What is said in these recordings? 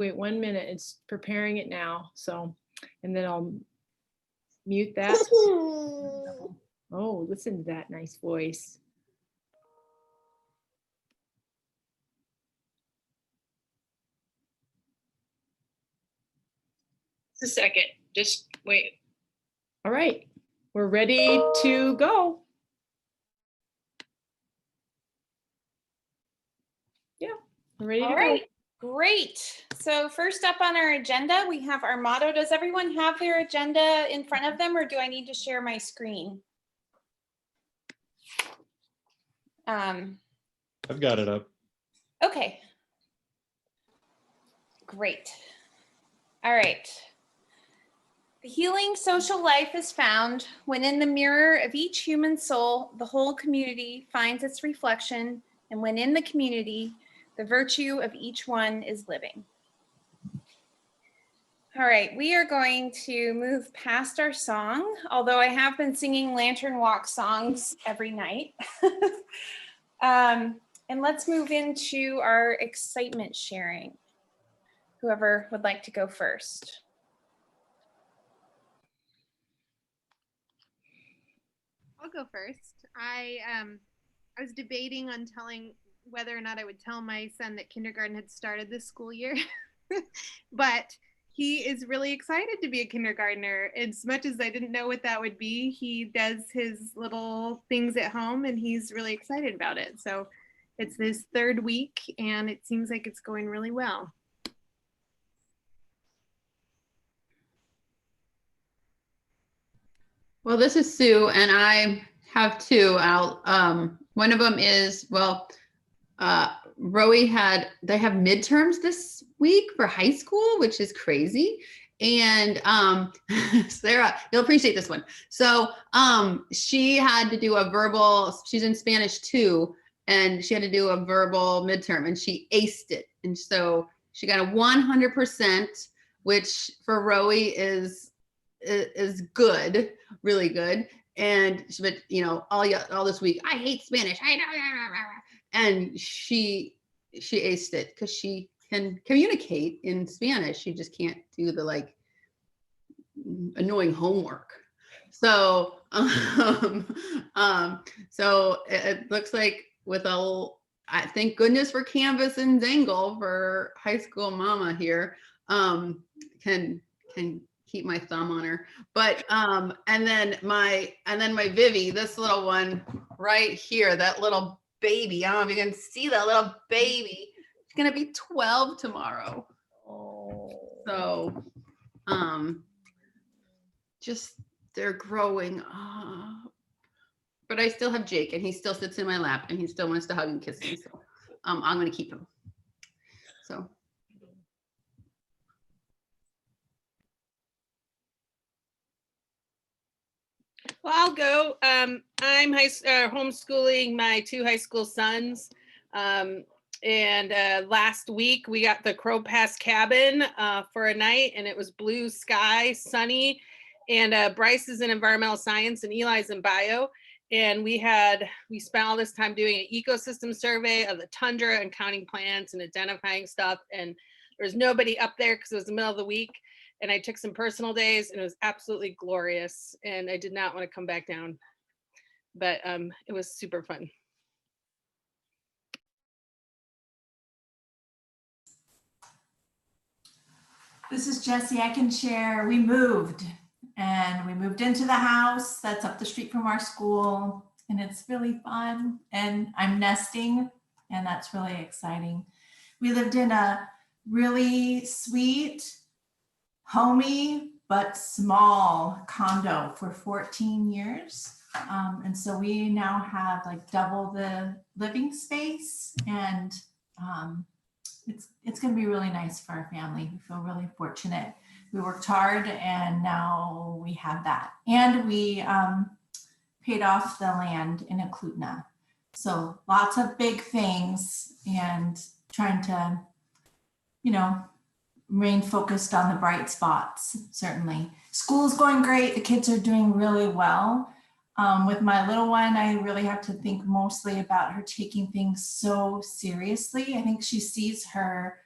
Wait 1 minute, it's preparing it now. So, and then I'll mute that. Oh, listen to that nice voice. A second, just wait. All right, we're ready to go. Yeah, we're ready to go. All right, great. So first up on our agenda, we have our motto. Does everyone have their agenda in front of them, or do I need to share my screen? I've got it up. Okay. Great. All right. The healing social life is found when in the mirror of each human soul, the whole community finds its reflection, and when in the community, the virtue of each one is living. All right, we are going to move past our song, although I have been singing Lantern Walk songs every night. And let's move into our excitement sharing. Whoever would like to go first. I'll go first. I was debating on telling whether or not I would tell my son that kindergarten had started this school year, but he is really excited to be a kindergartner. As much as I didn't know what that would be, he does his little things at home and he's really excited about it. So it's this third week and it seems like it's going really well. Well, this is Sue, and I have two. One of them is, well, Roe they have midterms this week for high school, which is crazy. And Sarah, you'll appreciate this one. So she had to do a verbal, she's in Spanish too, and she had to do a verbal midterm and she aced it. And so she got a 100%, which for Roe is good, really good. And but you know, all this week, I hate Spanish. And she aced it because she can communicate in Spanish. She just can't do the like annoying homework. So so it looks like with I thank goodness for Canvas and Zangle for high school mama here, can keep my thumb on her. But and then my Vivi, this little one right here, that little baby. I don't know if you can see that little baby. She's gonna be 12 tomorrow. Oh. So just they're growing up. But I still have Jake and he still sits in my lap and he still wants to hug and kiss me. So I'm gonna keep him. So well, I'll go. I'm homeschooling my two high school sons. And last week we got the Crow Pass cabin for a night and it was blue sky, sunny. And Bryce is in environmental science and Eli's in bio. And we spent all this time doing an ecosystem survey of the tundra and counting plants and identifying stuff. And there was nobody up there because it was the middle of the week. And I took some personal days and it was absolutely glorious. And I did not want to come back down, but it was super fun. This is Jessie. I can share. We moved into the house that's up the street from our school and it's really fun and I'm nesting and that's really exciting. We lived in a really sweet, homey but small condo for 14 years. And so we now have like double the living space and it's going to be really nice for our family. We feel really fortunate. We worked hard and now we have that. And we paid off the land in Eklutna. So lots of big things and trying to, you know, remain focused on the bright spots, certainly. School's going great. The kids are doing really well. With my little one, I really have to think mostly about her taking things so seriously. I think she sees her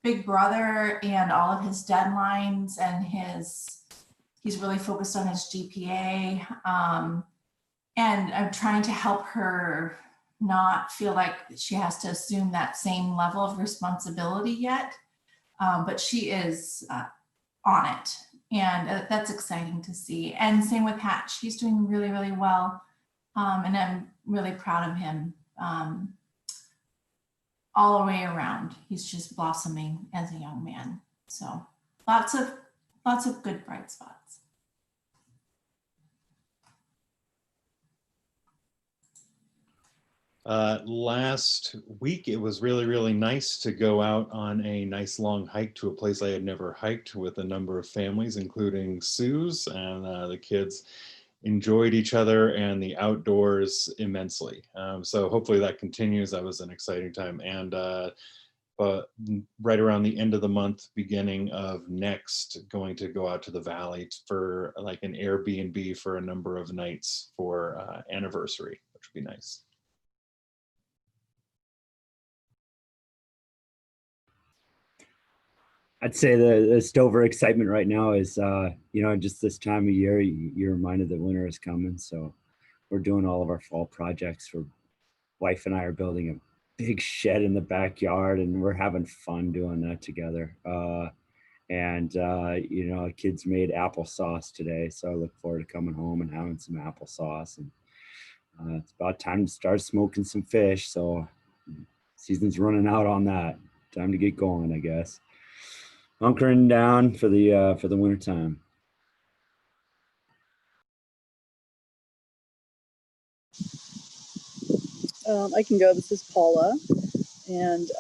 big brother and all of his deadlines, and he's really focused on his GPA. And I'm trying to help her not feel like she has to assume that same level of responsibility yet. But she is on it. And that's exciting to see. And same with Hatch. He's doing really, really well. And I'm really proud of him all the way around. He's just blossoming as a young man. So lots of good bright spots. Last week, it was really, really nice to go out on a nice long hike to a place I had never hiked with a number of families, including Sue's, and the kids enjoyed each other and the outdoors immensely. So hopefully that continues. That was an exciting time. And but right around the end of the month, beginning of next, going to go out to the valley for like an Airbnb for a number of nights for anniversary, which would be nice. I'd say the Stover excitement right now is, just this time of year, you're reminded that winter is coming. So we're doing all of our fall projects. Wife and I are building a big shed in the backyard, and we're having fun doing that together. Kids made applesauce today. So I look forward to coming home and having some applesauce. And it's about time to start smoking some fish. So season's running out on that. Time to get going, I guess. Hunkering down for the winter time. I can go. This is Paula, and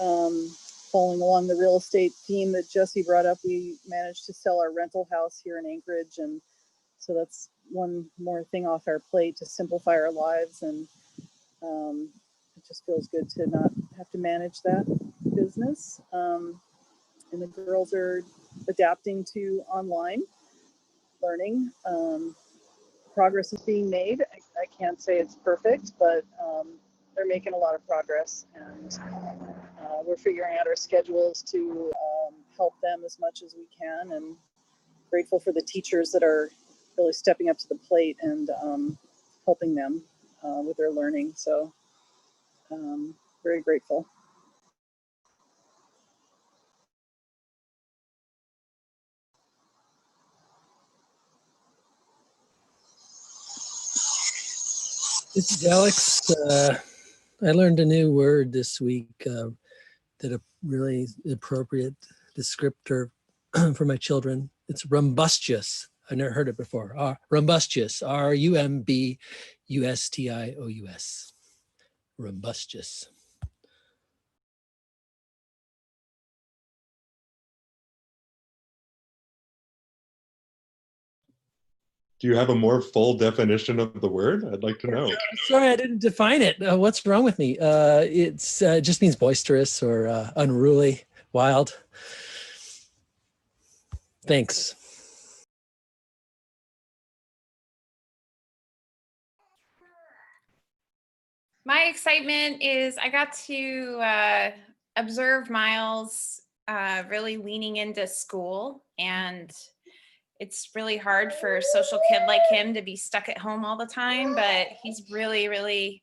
following along the real estate theme that Jesse brought up, we managed to sell our rental house here in Anchorage, and so that's one more thing off our plate to simplify our lives, and it just feels good to not have to manage that business. And the girls are adapting to online learning. Progress is being made. I can't say it's perfect, but they're making a lot of progress, and we're figuring out our schedules to help them as much as we can, and grateful for the teachers that are really stepping up to the plate and helping them with their learning. So very grateful. This is Alex. I learned a new word this week that a really appropriate descriptor for my children. It's rumbustious. I've never heard it before. Rumbustious. Rumbustious. Rumbustious. Do you have a more full definition of the word? I'd like to know. Sorry, I didn't define it. What's wrong with me? It just means boisterous or unruly, wild. Thanks. My excitement is I got to observe Miles really leaning into school, and it's really hard for a social kid like him to be stuck at home all the time, but he's really, really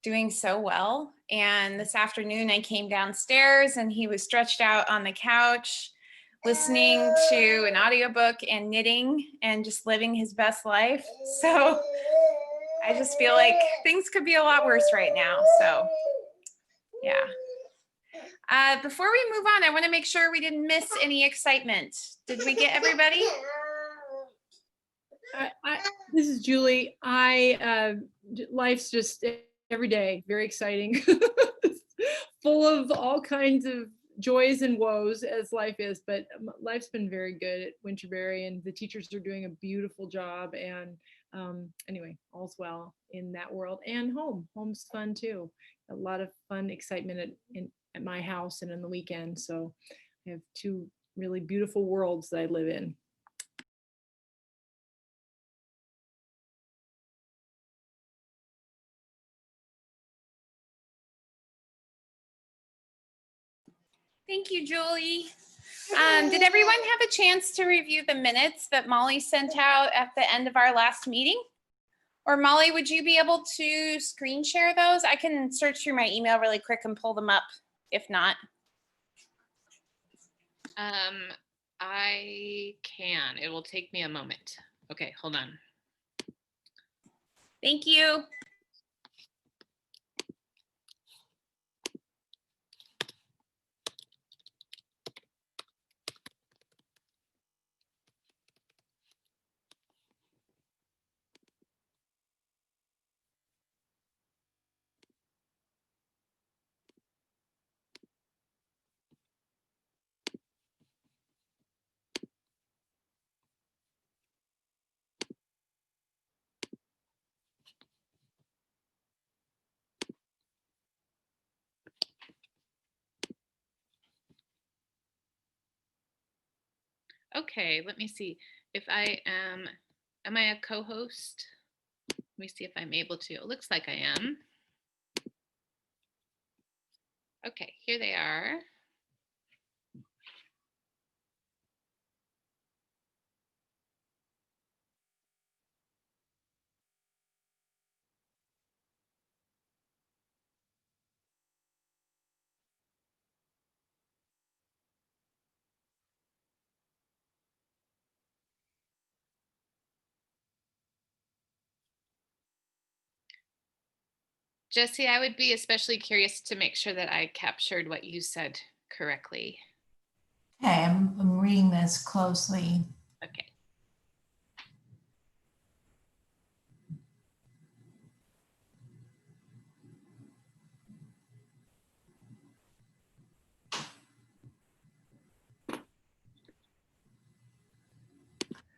doing so well. And this afternoon I came downstairs and he was stretched out on the couch, listening to an audiobook and knitting and just living his best life. So I just feel like things could be a lot worse right now. So yeah. Before we move on, I want to make sure we didn't miss any excitement. Did we get everybody? This is Julie. Life's just every day very exciting, full of all kinds of joys and woes as life is. But life's been very good at Winterberry, and the teachers are doing a beautiful job. And anyway, all's well in that world. And home's fun too. A lot of fun, excitement at my house and in the weekend. So I have two really beautiful worlds that I live in. Thank you, Julie. Did everyone have a chance to review the minutes that Molly sent out at the end of our last meeting? Or Molly, would you be able to screen share those? I can search through my email really quick and pull them up if not. I can. It will take me a moment. Okay, hold on. Thank you. Okay, let me see. If I am I a co-host? Let me see if I'm able to. It looks like I am. Okay, here they are. Jesse, I would be especially curious to make sure that I captured what you said correctly. Okay, I'm reading this closely. Okay.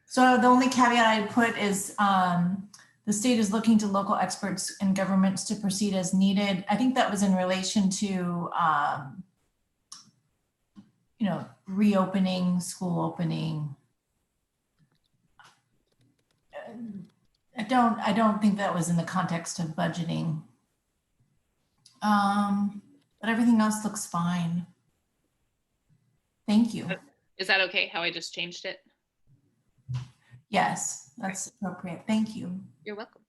So the only caveat I'd put is the state is looking to local experts and governments to proceed as needed. I think that was in relation to, you know, reopening, school opening. I don't think that was in the context of budgeting. But everything else looks fine. Thank you. Is that okay how I just changed it? Yes, that's appropriate. Thank you. You're welcome.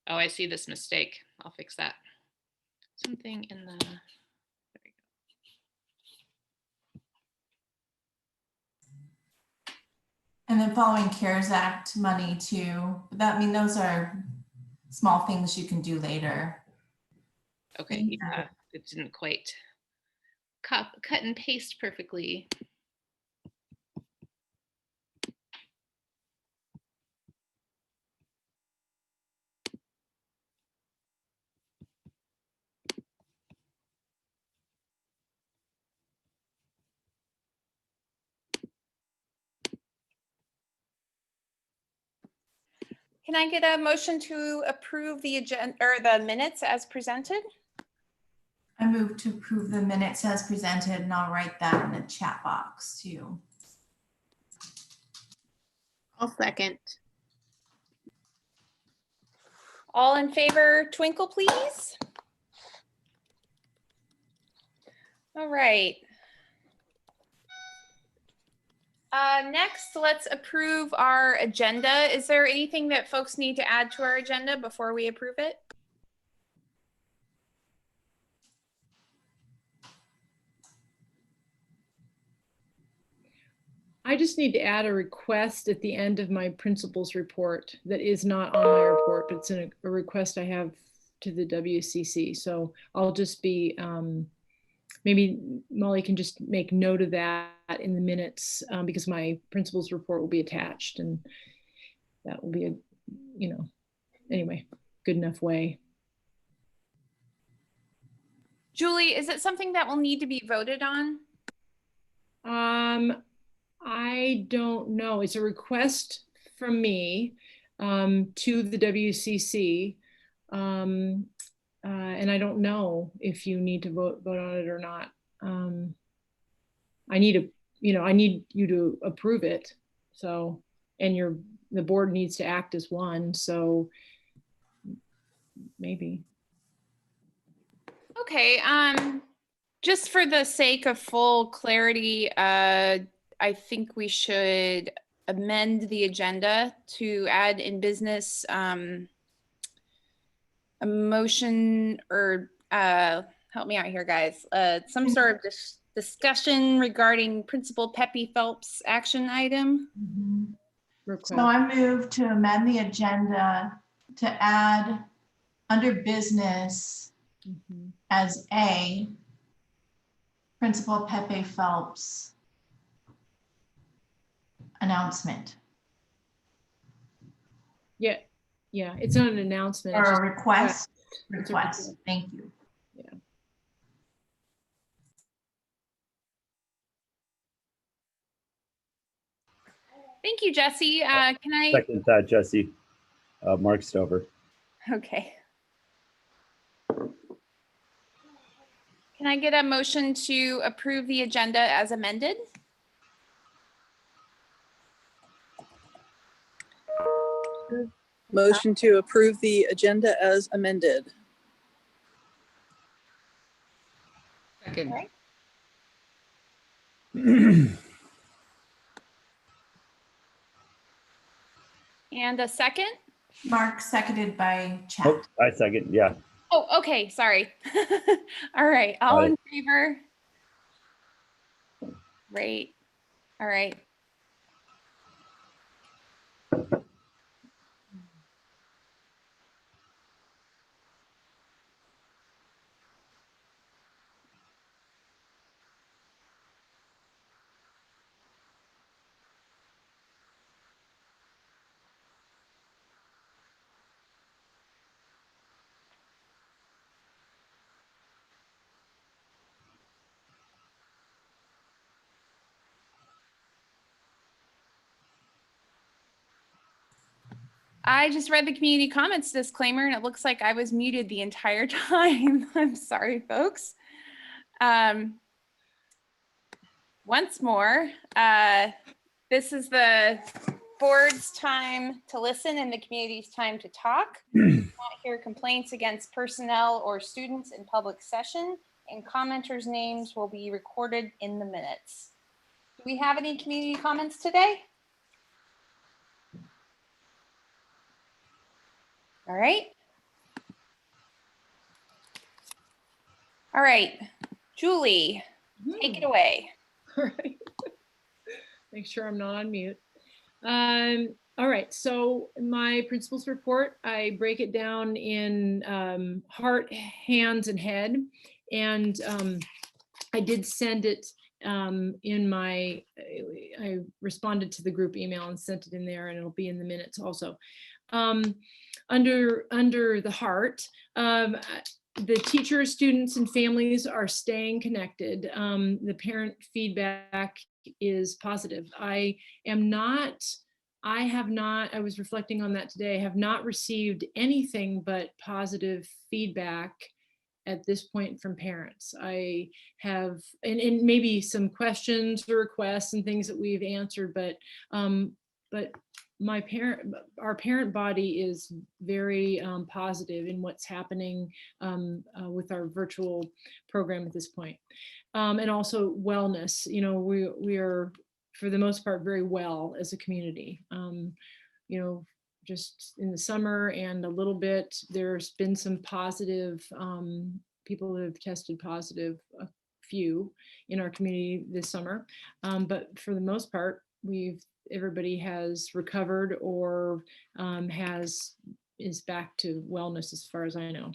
Oh, I see this mistake. I'll fix that. Something in the, there we go. And then following CARES Act money too. That, I mean, those are small things you can do later. Okay, yeah, it didn't quite cut and paste perfectly. Can I get a motion to approve the agenda or the minutes as presented? I move to approve the minutes as presented, and I'll write that in the chat box too. I'll second. All in favor, twinkle, please. All right. Next, let's approve our agenda. Is there anything that folks need to add to our agenda before we approve it? I just need to add a request at the end of my principal's report that is not on my report, but it's a request I have to the WCC. So I'll just be, maybe Molly can just make note of that in the minutes, because my principal's report will be attached, and that will be anyway, good enough way. Julie, is it something that will need to be voted on? I don't know. It's a request from me to the WCC, and I don't know if you need to vote on it or not. I need you to approve it. So, and the board needs to act as one. So maybe. Okay. Just for the sake of full clarity, I think we should amend the agenda to add in business a motion, or help me out here, guys. Some sort of discussion regarding Principal Pepe Phelps action item. So I move to amend the agenda to add under business as A, Principal Pepe Phelps announcement. Yeah, it's not an announcement. Or It's a just request. It's a Request. Thank you. Yeah. Thank you, Jesse. Can I? Second that, Jesse. Mark Stover. Okay. Can I get a motion to approve the agenda as amended? Motion to approve the agenda as amended. Second. Okay. And a second? Mark, seconded by Chad. Oh, I second. Yeah. Oh, okay, sorry. All right, all in favor? Great. All right. I just read the community comments disclaimer and it looks like I was muted the entire time. I'm sorry, folks. Once more, this is the board's time to listen and the community's time to talk. We not hear complaints against personnel or students in public session, and commenters' names will be recorded in the minutes. Do we have any community comments today? All right. All right, Julie, take it away. All right. Make sure I'm not on mute. All right, so my principal's report, I break it down in heart, hands, and head. And I did send it in my, I responded to the group email and sent it in there, and it'll be in the minutes also. Under the heart, the teachers, students, and families are staying connected. The parent feedback is positive. I was reflecting on that today. I have not received anything but positive feedback at this point from parents. I have, and maybe some questions or requests and things that we've answered, but our parent body is very positive in what's happening with our virtual program at this point. And also wellness, we are for the most part, very well as a community. You know, just in the summer and a little bit, there's been some positive people that have tested positive, a few in our community this summer. But for the most part, everybody has recovered or is back to wellness as far as I know.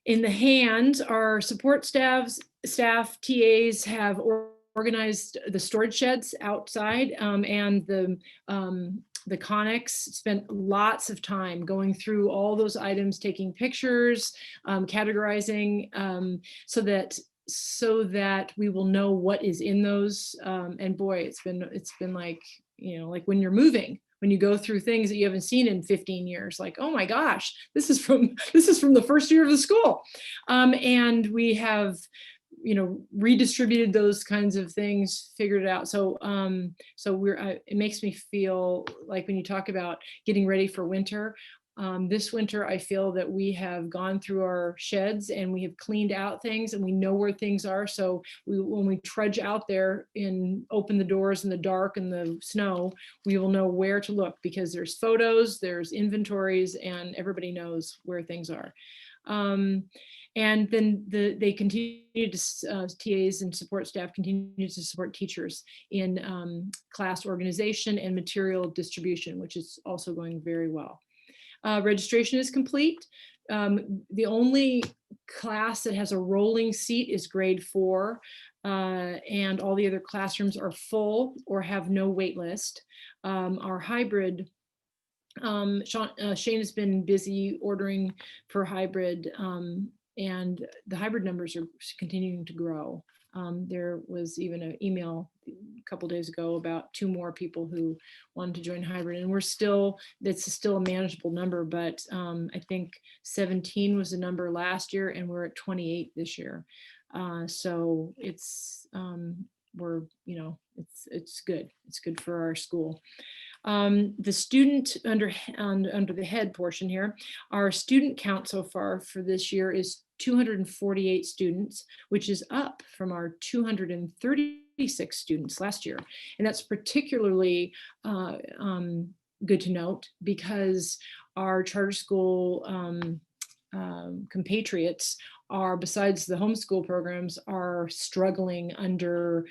In the hands, our support staff, TAs have organized the storage sheds outside, and the Connex spent lots of time going through all those items, taking pictures, categorizing, so that we will know what is in those. And boy, it's been like, you know, like when you're moving, when you go through things that you haven't seen in 15 years, like, oh my gosh, this is from the first year of the school. And we have, you know, redistributed those kinds of things, figured it out. So it makes me feel like when you talk about getting ready for winter, this winter, I feel that we have gone through our sheds and we have cleaned out things and we know where things are. So when we trudge out there and open the doors in the dark and the snow, we will know where to look because there's photos, there's inventories, and everybody knows where things are. And then they continue to, TAs and support staff continue to support teachers in class organization and material distribution, which is also going very well. Registration is complete. The only class that has a rolling seat is grade 4, and all the other classrooms are full or have no wait list. Our hybrid, Shane has been busy ordering for hybrid, and the hybrid numbers are continuing to grow. There was even an email a couple days ago about 2 more people who wanted to join hybrid, and it's still a manageable number, but I think 17 was the number last year and we're at 28 this year. So it's it's good. It's good for our school. The student under the head portion here, our student count so far for this year is 248 students, which is up from our 236 students last year. And that's particularly good to note because our charter school compatriots are, besides the homeschool programs, are struggling under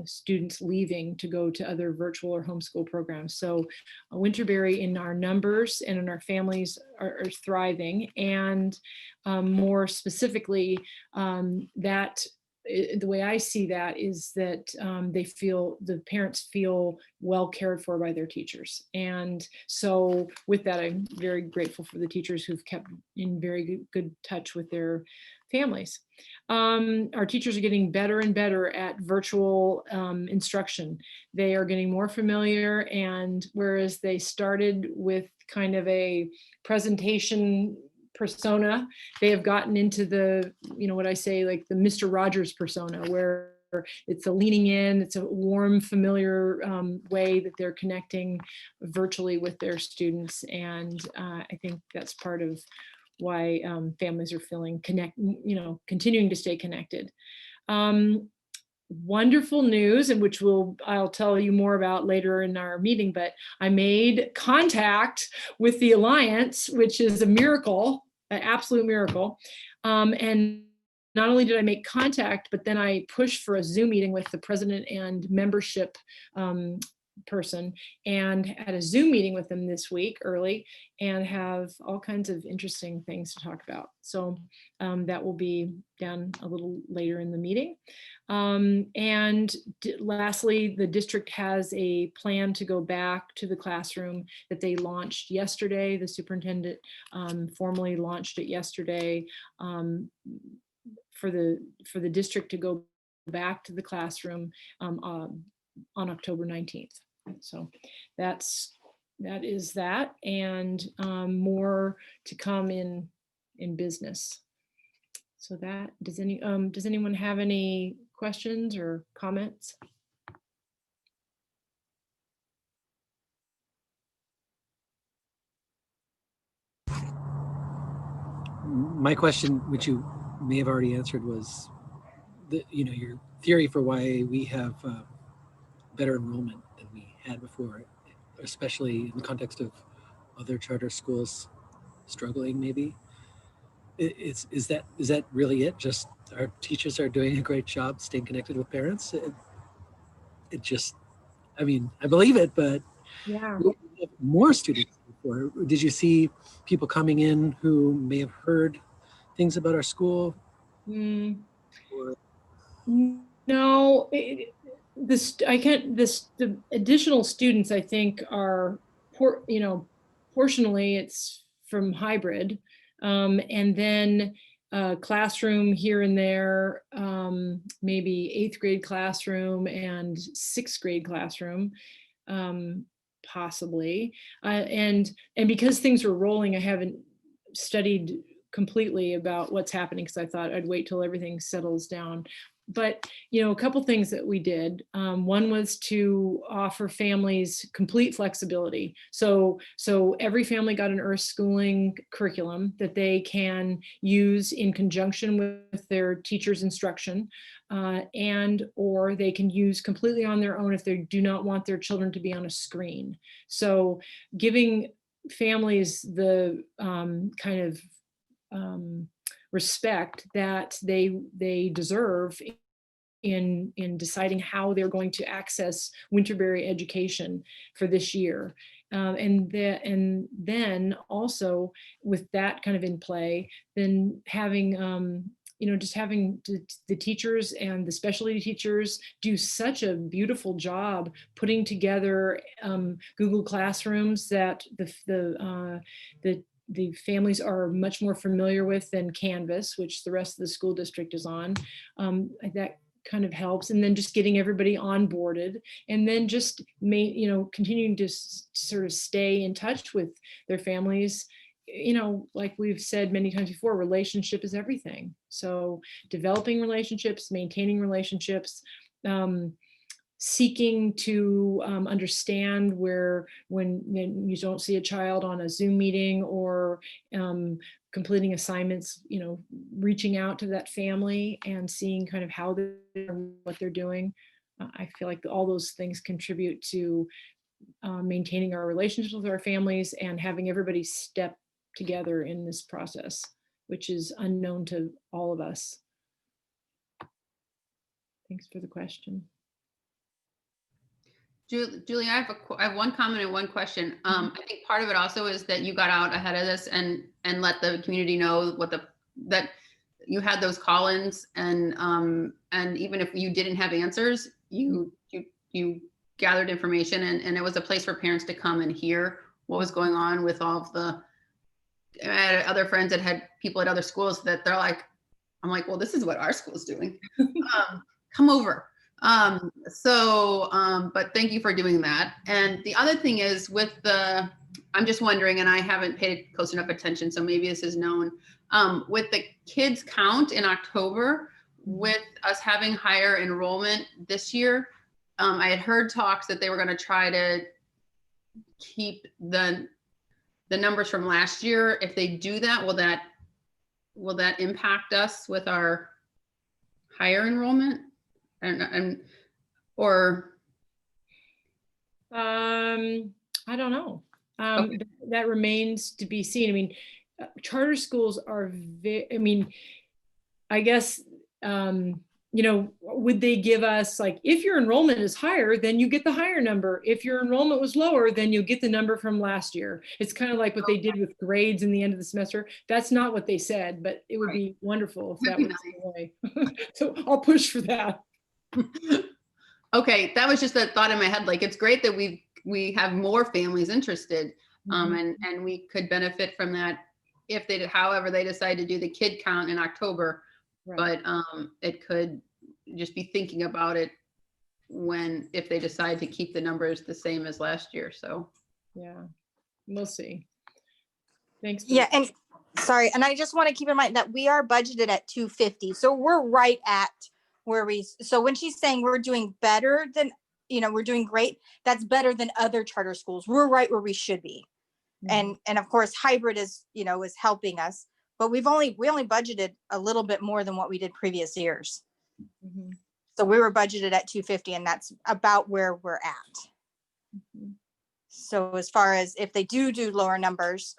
students leaving to go to other virtual or homeschool programs. So Winterberry in our numbers and in our families are thriving, and more specifically, the way I see that is that the parents feel well cared for by their teachers. And so with that, I'm very grateful for the teachers who've kept in very good touch with their families. Our teachers are getting better and better at virtual instruction. They are getting more familiar, and whereas they started with kind of a presentation persona, they have gotten into the, what I say, like the Mr. Rogers persona, where it's a leaning in, it's a warm, familiar way that they're connecting virtually with their students. And I think that's part of why families are feeling continuing to stay connected. Wonderful news, and which I'll tell you more about later in our meeting, but I made contact with the Alliance, which is a miracle, an absolute miracle. And not only did I make contact, but then I pushed for a Zoom meeting with the president and membership person, and had a Zoom meeting with them this week early, and have all kinds of interesting things to talk about. So that will be down a little later in the meeting. And lastly, the district has a plan to go back to the classroom that they launched yesterday. The superintendent formally launched it yesterday, for the district to go back to the classroom on October 19th. So that is that, and more to come in business. So that, does anyone have any questions or comments? My question, which you may have already answered, was your theory for why we have better enrollment than we had before, especially in the context of other charter schools struggling. Maybe is that really it? Just our teachers are doing a great job staying connected with parents. It just, I mean, I believe it, but Yeah. we have more students before. Did you see people coming in who may have heard things about our school? Mm, Or, no, the additional students I think are, portionally it's from hybrid. And then classroom here and there, maybe 8th grade classroom and 6th grade classroom, um, possibly. And because things were rolling, I haven't studied completely about what's happening because I thought I'd wait till everything settles down. But a couple things that we did. One was to offer families complete flexibility. So every family got an earth schooling curriculum that they can use in conjunction with their teacher's instruction, and or they can use completely on their own if they do not want their children to be on a screen. So giving families the kind of respect that they deserve in deciding how they're going to access Winterberry education for this year. And then also with that kind of in play, then having just having the teachers and the specialty teachers do such a beautiful job putting together Google Classrooms that the families are much more familiar with than Canvas, which the rest of the school district is on. That kind of helps. And then just getting everybody onboarded, and then just continuing to sort of stay in touch with their families. Like we've said many times before, relationship is everything. So developing relationships, maintaining relationships, seeking to understand when you don't see a child on a Zoom meeting or completing assignments, reaching out to that family and seeing kind of what they're doing. I feel like all those things contribute to maintaining our relationships with our families and having everybody step together in this process, which is unknown to all of us. Thanks for the question. Julie, I have one comment and one question. I think part of it also is that you got out ahead of this and let the community know that you had those call-ins, and even if you didn't have answers, you gathered information, and it was a place for parents to come and hear what was going on with all of the. I had other friends that had people at other schools that they're like, I'm like, well, this is what our school's doing. Come over. But thank you for doing that. And the other thing is I'm just wondering, and I haven't paid close enough attention, so maybe this is known, with the kids count in October, with us having higher enrollment this year, I had heard talks that they were going to try to keep the numbers from last year. If they do that, will that impact us with our higher enrollment? I don't know. Okay. That remains to be seen. I mean, charter schools are I guess, would they give us, like, if your enrollment is higher, then you get the higher number. If your enrollment was lower, then you'll get the number from last year. It's kind of like what they did with grades in the end of the semester. That's not what they said, but it would be wonderful if that was the way. So I'll push for that. Okay, that was just a thought in my head. Like, it's great that we have more families interested, and we could benefit from that if however they decide to do the kid count in October. Right. But it could just be thinking about it if they decide to keep the numbers the same as last year. So yeah, we'll see. Thanks. Yeah, and sorry, and I just want to keep in mind that we are budgeted at 250, so we're right at where so when she's saying we're doing better than, we're doing great, that's better than other charter schools. We're right where we should be. And of course hybrid is helping us, but we only budgeted a little bit more than what we did previous years. So we were budgeted at 250 and that's about where we're at. So as far as if they do lower numbers,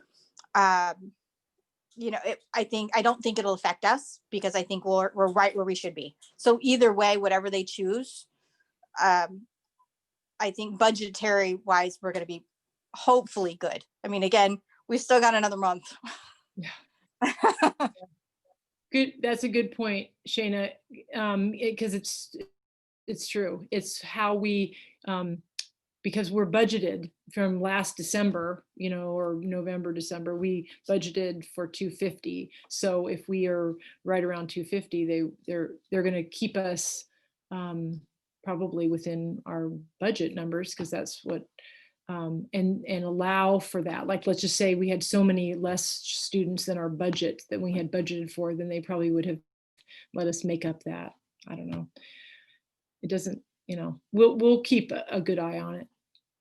you know, I don't think it'll affect us because I think we're right where we should be. So either way, whatever they choose, I think budgetary wise, we're going to be hopefully good. I mean, again, we still got another month. Good. That's a good point, Shayna. Because it's true. It's how we, because we're budgeted from last December, you know, or November, December, we budgeted for 250. So if we are right around 250, they're going to keep us probably within our budget numbers, because that's what, and allow for that. Like, let's just say we had so many less students than our budget that we had budgeted for, then they probably would have let us make up that. I don't know. It doesn't, you know, we'll keep a good eye on it,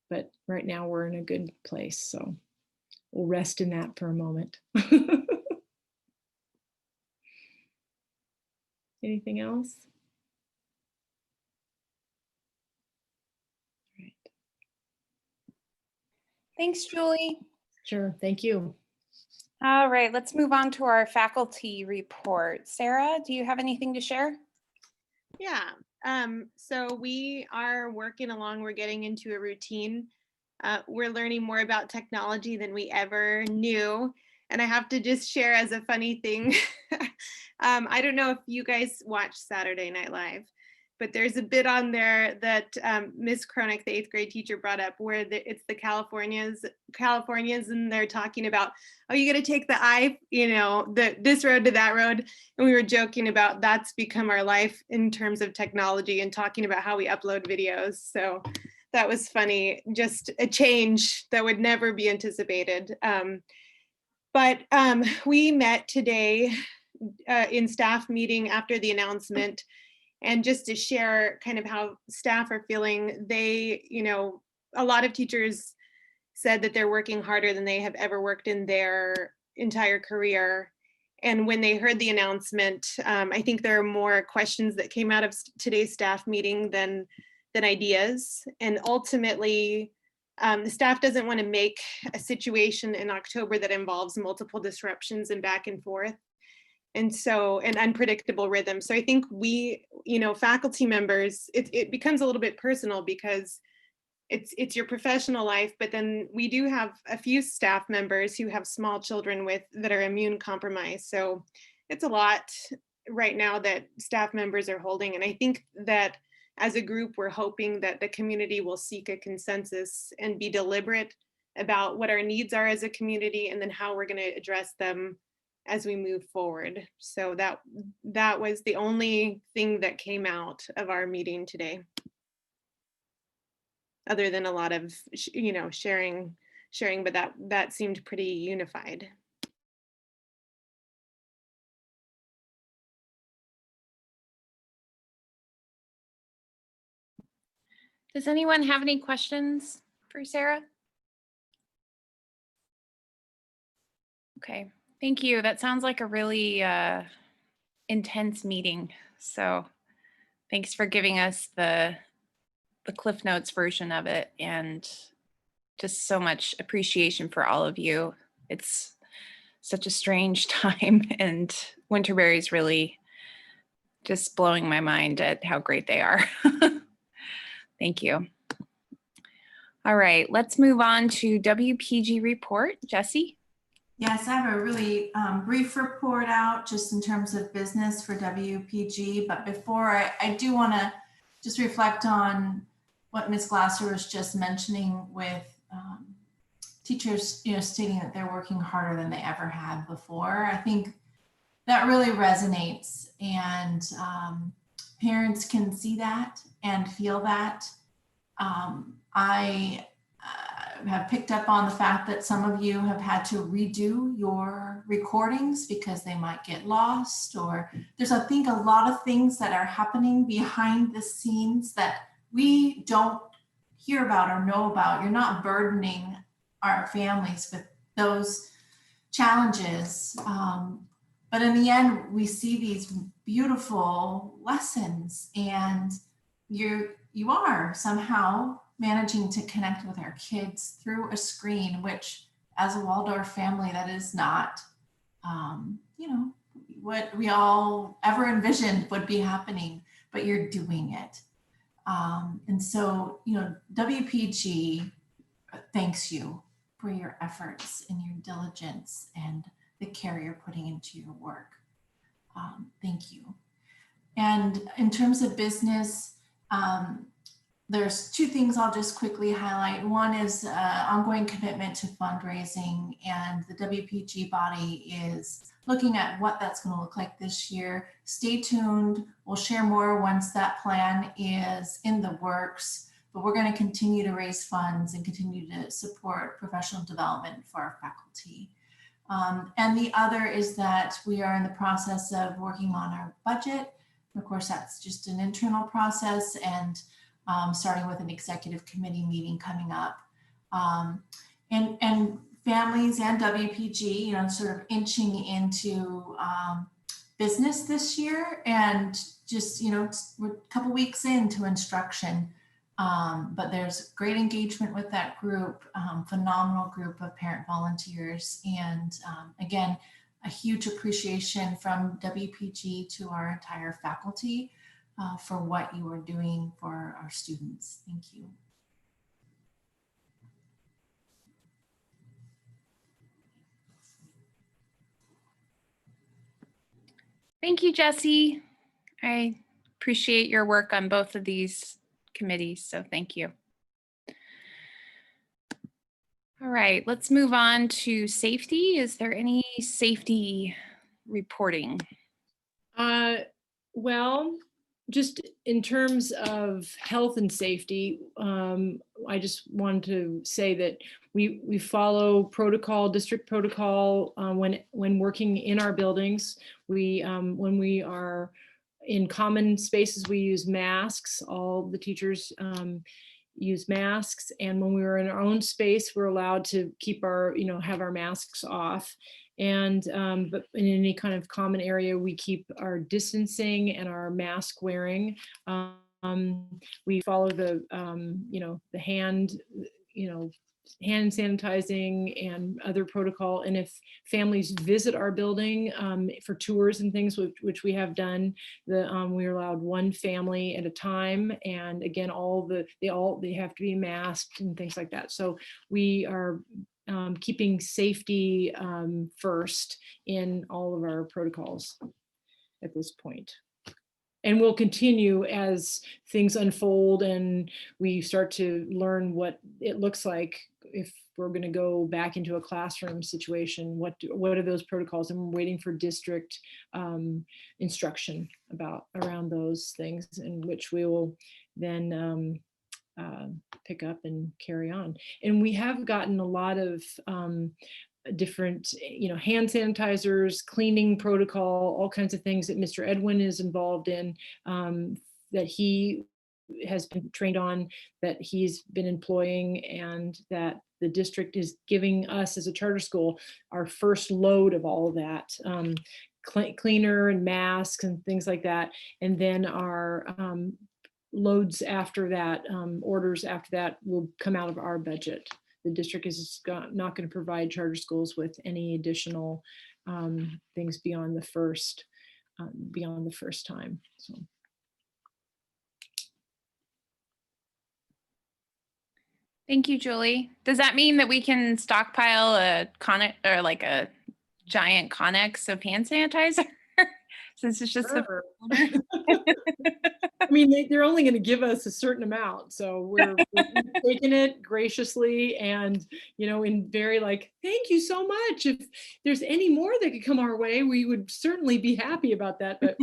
but right now we're in a good place. So we'll rest in that for a moment. Anything else? Right. Thanks, Julie. Sure. Thank you. All right, let's move on to our faculty report. Sarah, do you have anything to share? Yeah, so we are working along, we're getting into a routine. We're learning more about technology than we ever knew. And I have to just share as a funny thing, I don't know if you guys watch Saturday Night Live, but there's a bit on there that Miss Cronick, the 8th grade teacher, brought up where it's the Californians, and they're talking about, oh, you got to take the this road to that road. And we were joking about that's become our life in terms of technology and talking about how we upload videos. So that was funny, just a change that would never be anticipated. But we met today in staff meeting after the announcement, and just to share kind of how staff are feeling. They, you know, a lot of teachers said that they're working harder than they have ever worked in their entire career. And when they heard the announcement, I think there are more questions that came out of today's staff meeting than ideas. And ultimately, the staff doesn't want to make a situation in October that involves multiple disruptions and back and forth. And so an unpredictable rhythm. So I think we, you know, faculty members, it becomes a little bit personal because it's your professional life, but then we do have a few staff members who have small children that are immune compromised. So it's a lot right now that staff members are holding. And I think that as a group, we're hoping that the community will seek a consensus and be deliberate about what our needs are as a community, and then how we're going to address them as we move forward. So that was the only thing that came out of our meeting today, other than a lot of sharing, but that seemed pretty unified. Does anyone have any questions for Sarah? Okay, thank you. That sounds like a really intense meeting. So thanks for giving us the Cliff Notes version of it, and just so much appreciation for all of you. It's such a strange time, and Winterberry is really just blowing my mind at how great they are. Thank you. All right, let's move on to WPG report. Jessie? Yes, I have a really brief report out just in terms of business for WPG. But before I do want to just reflect on what Ms. Glasser was just mentioning with teachers, you know, stating that they're working harder than they ever had before. I think that really resonates, and parents can see that and feel that. I have picked up on the fact that some of you have had to redo your recordings because they might get lost, or there's, I think, a lot of things that are happening behind the scenes that we don't hear about or know about. You're not burdening our families with those challenges. But in the end, we see these beautiful lessons, and you are somehow managing to connect with our kids through a screen, which as a Waldorf family, that is not, what we all ever envisioned would be happening, but you're doing it. And so, WPG thanks you for your efforts and your diligence and the care you're putting into your work. Thank you. And in terms of business, there's two things I'll just quickly highlight. One is ongoing commitment to fundraising, and the WPG body is looking at what that's going to look like this year. Stay tuned. We'll share more once that plan is in the works, but we're going to continue to raise funds and continue to support professional development for our faculty. And the other is that we are in the process of working on our budget. Of course, that's just an internal process, and starting with an executive committee meeting coming up. And families and WPG, sort of inching into business this year, and just, we're a couple weeks into instruction, but there's great engagement with that group, phenomenal group of parent volunteers. And again, a huge appreciation from WPG to our entire faculty for what you are doing for our students. Thank you. Thank you, Jessie. I appreciate your work on both of these committees, so thank you. All right, let's move on to safety. Is there any safety reporting? Well, just in terms of health and safety, I just wanted to say that we follow protocol, district protocol, when working in our buildings. When we are in common spaces, we use masks. All the teachers use masks, and when we were in our own space, we're allowed to keep our, have our masks off. And but in any kind of common area, we keep our distancing and our mask wearing. We follow the the hand sanitizing and other protocol. And if families visit our building for tours and things, which we have done, we're allowed one family at a time. And again, they have to be masked and things like that. So we are keeping safety first in all of our protocols at this point. And we'll continue as things unfold and we start to learn what it looks like if we're going to go back into a classroom situation. What are those protocols? And we're waiting for district instruction around those things, in which we will then pick up and carry on. And we have gotten a lot of different, hand sanitizers, cleaning protocol, all kinds of things that Mr. Edwin is involved in, that he has been trained on, that he's been employing, and that the district is giving us as a charter school our first load of all of that, cleaner and masks and things like that. And then our loads after that, orders after that, will come out of our budget. The district is not going to provide charter schools with any additional things beyond the first time. So. Thank you, Julie. Does that mean that we can stockpile a giant Connex of hand sanitizer? Since it's just sure. I mean, they're only going to give us a certain amount, so we're taking it graciously, and in very thank you so much. If there's any more that could come our way, we would certainly be happy about that. But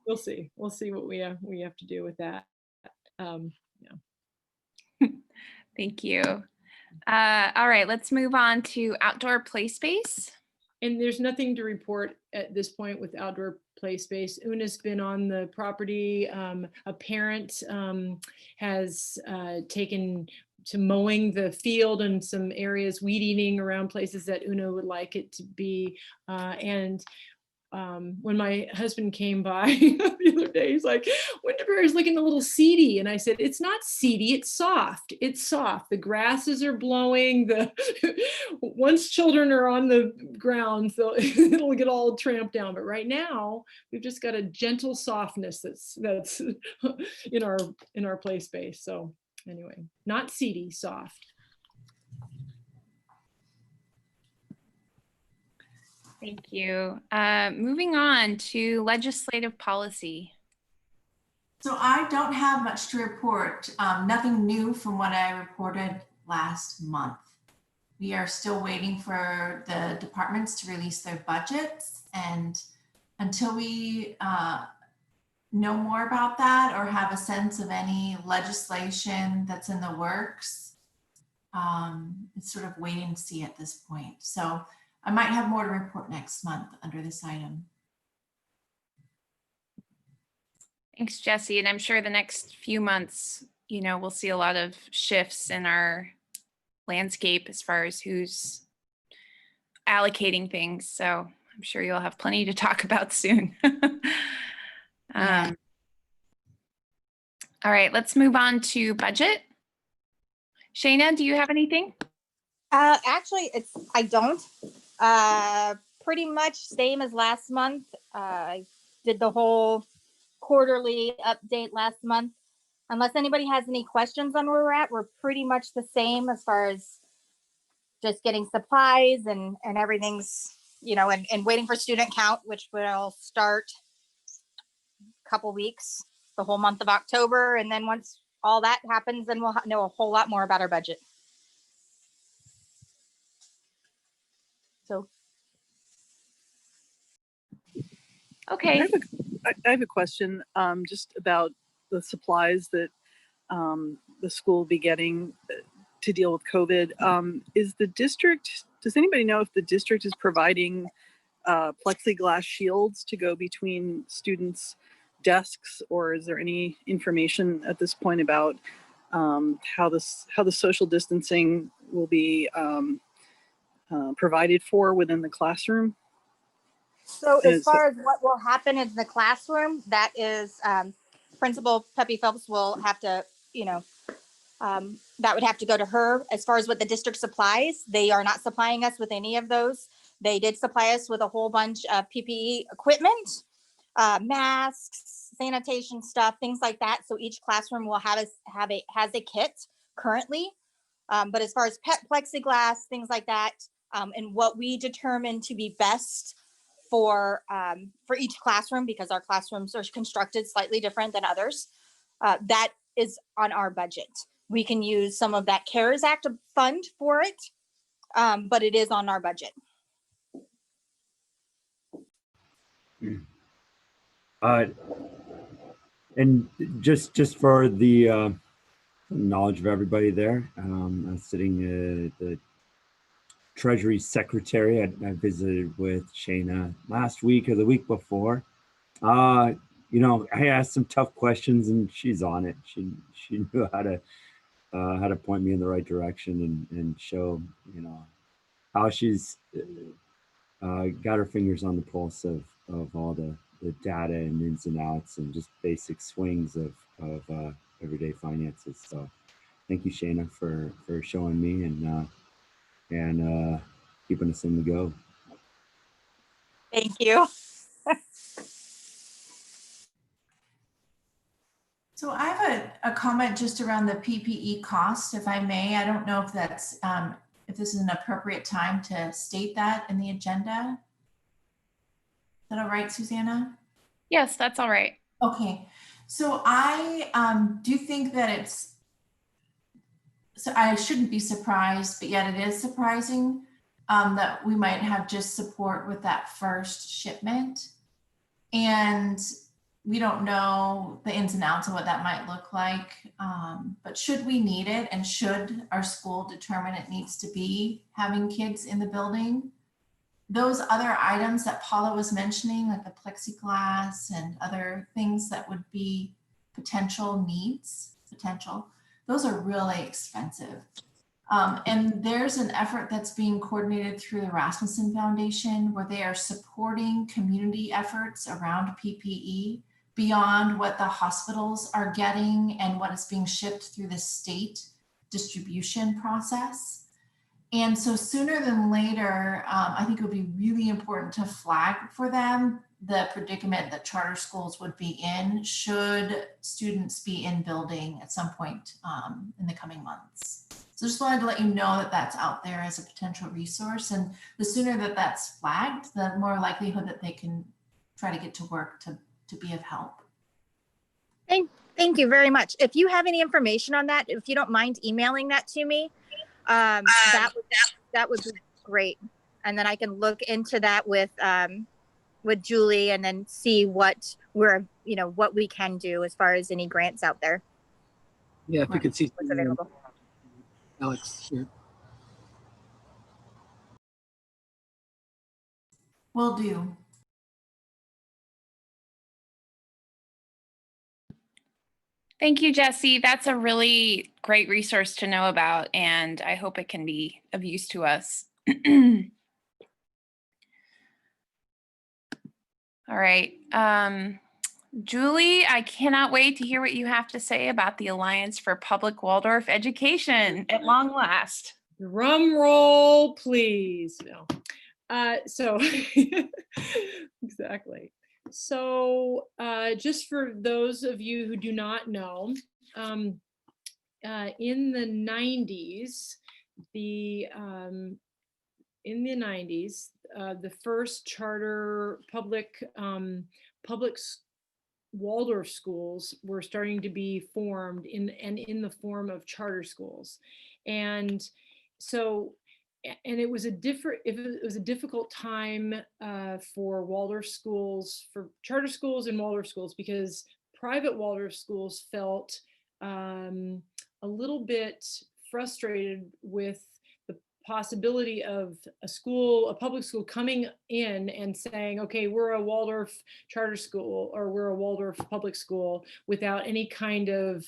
we'll see. We'll see what we have to do with that. Yeah. Thank you. All right, let's move on to outdoor play space. And there's nothing to report at this point with outdoor play space. Una's been on the property. A parent has taken to mowing the field and some areas, weed eating around places that Una would like it to be. And when my husband came by the other day, he's like, Winterberry is looking a little seedy. And I said, it's not seedy, it's soft. It's soft. The grasses are blowing. Once children are on the ground, so it'll get all tramped down. But right now, we've just got a gentle softness that's in our play space. So anyway, not seedy, soft. Thank you. Moving on to legislative policy. So I don't have much to report. Nothing new from what I reported last month. We are still waiting for the departments to release their budgets, and until we know more about that or have a sense of any legislation that's in the works, it's sort of wait and see at this point. So I might have more to report next month under this item. Thanks, Jesse. And I'm sure the next few months, we'll see a lot of shifts in our landscape as far as who's allocating things. So I'm sure you'll have plenty to talk about soon. Yeah. All right, let's move on to budget. Shayna, do you have anything? Actually, I don't. Pretty much same as last month. I did the whole quarterly update last month. Unless anybody has any questions on where we're at, we're pretty much the same as far as just getting supplies and everything's, and waiting for student count, which will start a couple weeks, the whole month of October. And then once all that happens, then we'll know a whole lot more about our budget. So. Okay. I have a question just about the supplies that the school will be getting to deal with COVID. Does anybody know if the district is providing plexiglass shields to go between students' desks, or is there any information at this point about how the social distancing will be provided for within the classroom? So as far as what will happen in the classroom, that is Principal Peppy Phelps will have to, that would have to go to her. As far as what the district supplies, they are not supplying us with any of those. They did supply us with a whole bunch of PPE equipment, masks, sanitation stuff, things like that. So each classroom will has a kit currently. But as far as plexiglass, things like that, and what we determine to be best for each classroom, because our classrooms are constructed slightly different than others, that is on our budget. We can use some of that CARES Act fund for it, but it is on our budget. And just for the knowledge of everybody there, I'm sitting the Treasury Secretary. I visited with Shayna last week or the week before. I asked some tough questions and she's on it. She knew how to point me in the right direction and show, how she's got her fingers on the pulse of all the data and ins and outs and just basic swings of everyday finances. So thank you, Shayna, for showing me and keeping us in the go. Thank you. So I have a comment just around the PPE cost, if I may. I don't know if that's if this is an appropriate time to state that in the agenda. Is that all right, Susanna? Yes, that's all right. Okay, so I do think that so I shouldn't be surprised, but yet it is surprising that we might have just support with that first shipment. And we don't know the ins and outs of what that might look like. But should we need it, and should our school determine it needs to be having kids in the building, those other items that Paula was mentioning, like the plexiglass and other things that would be potential needs, those are really expensive. And there's an effort that's being coordinated through the Rasmussen Foundation where they are supporting community efforts around PPE beyond what the hospitals are getting and what is being shipped through the state distribution process. And so sooner than later, I think it would be really important to flag for them the predicament that charter schools would be in should students be in building at some point in the coming months. So just wanted to let you know that that's out there as a potential resource. And the sooner that that's flagged, the more likelihood that they can try to get to work to be of help. Thank you very much. If you have any information on that, if you don't mind emailing that to me, that would be great. And then I can look into that with Julie and then see what what we can do as far as any grants out there. Yeah, if you could see What's available. Alex here. Will do. Thank you, Jessie. That's a really great resource to know about, and I hope it can be of use to us. All right. Julie, I cannot wait to hear what you have to say about the Alliance for Public Waldorf Education at long last. Drum roll, please. No. So exactly. So just for those of you who do not know, in the 90s, the first charter public Waldorf schools were starting to be formed in the form of charter schools, and so. And it was a difficult time for Waldorf schools, for charter schools and Waldorf schools, because private Waldorf schools felt a little bit frustrated with the possibility of a public school coming in and saying, okay, we're a Waldorf charter school or we're a Waldorf public school without any kind of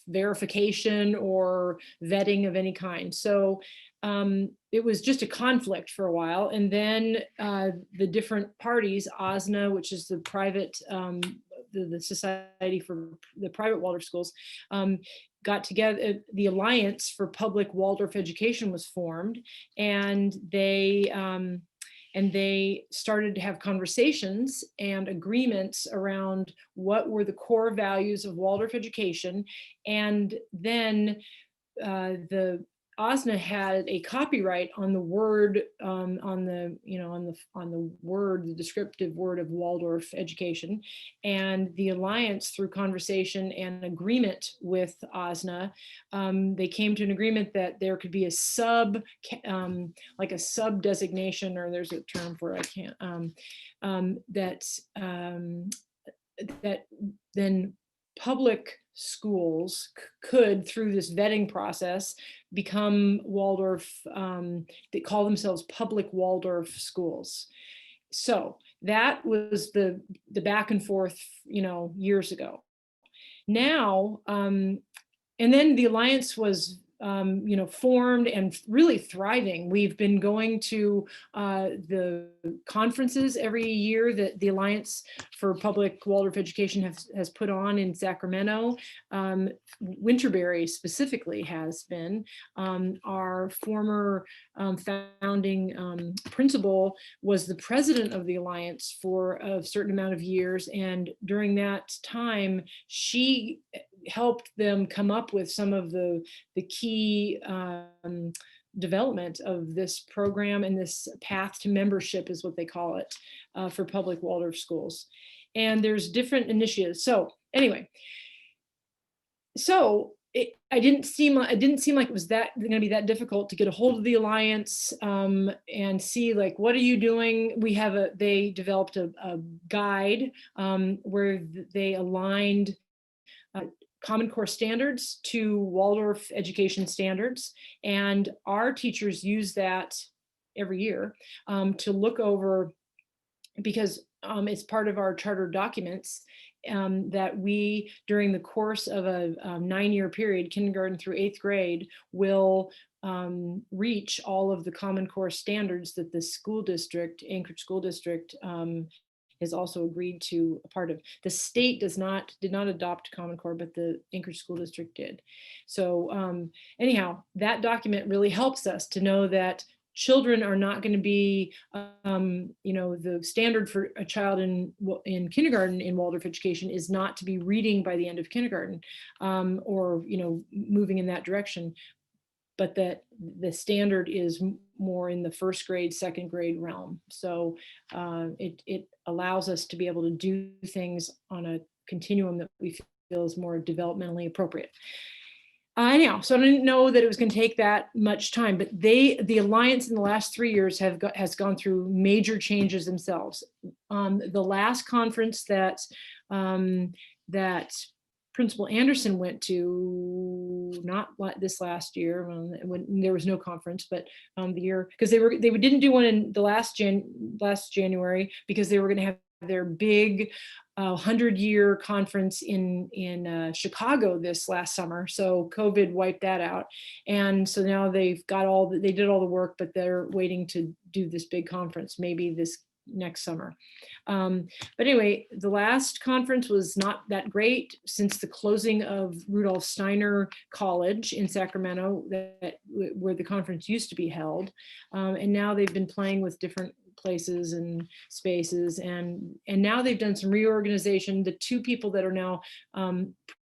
verification or vetting of any kind. So it was just a conflict for a while. And then the different parties, OSNA, which is the private, the Society for the Private Waldorf Schools, got together. The Alliance for Public Waldorf Education was formed, and they started to have conversations and agreements around what were the core values of Waldorf education. And then the OSNA had a copyright on the word, the descriptive word of Waldorf education. And the Alliance, through conversation and agreement with OSNA, they came to an agreement that there could be a sub designation, or there's a term for it, I can't, that then public schools could, through this vetting process, become Waldorf, they call themselves public Waldorf schools. So that was the back and forth, years ago. Now, and then the Alliance was formed and really thriving. We've been going to the conferences every year that the Alliance for Public Waldorf Education has put on in Sacramento. Winterberry specifically has been. Our former founding principal was the president of the Alliance for a certain amount of years. And during that time, she helped them come up with some of the key development of this program, and this path to membership is what they call it, for public Waldorf schools. And there's different initiatives. So anyway, it didn't seem like it was going to be that difficult to get a hold of the Alliance and see, like, what are you doing? They developed a guide where they aligned Common Core standards to Waldorf education standards. And our teachers use that every year to look over, because it's part of our charter documents. that we, during the course of a 9-year period, kindergarten through 8th grade, will reach all of the Common Core standards that the school district, Anchorage School District, has also agreed to a part of. The state did not adopt Common Core, but the Anchorage School District did. So anyhow, that document really helps us to know that children are not going to be, the standard for a child in kindergarten in Waldorf education is not to be reading by the end of kindergarten, or moving in that direction, but that the standard is more in the 1st grade, 2nd grade realm. So it allows us to be able to do things on a continuum that we feel is more developmentally appropriate. Anyhow, so I didn't know that it was going to take that much time, but the Alliance in the last 3 years has gone through major changes themselves. The last conference that Principal Anderson went to, not this last year when there was no conference, but the year, because they didn't do one in the last January because they were going to have their big 100-year conference in Chicago this last summer. So COVID wiped that out, and so now they did all the work, but they're waiting to do this big conference maybe this next summer. But anyway, the last conference was not that great since the closing of Rudolph Steiner College in Sacramento, where the conference used to be held. And now they've been playing with different places and spaces, and now they've done some reorganization. The 2 people that are now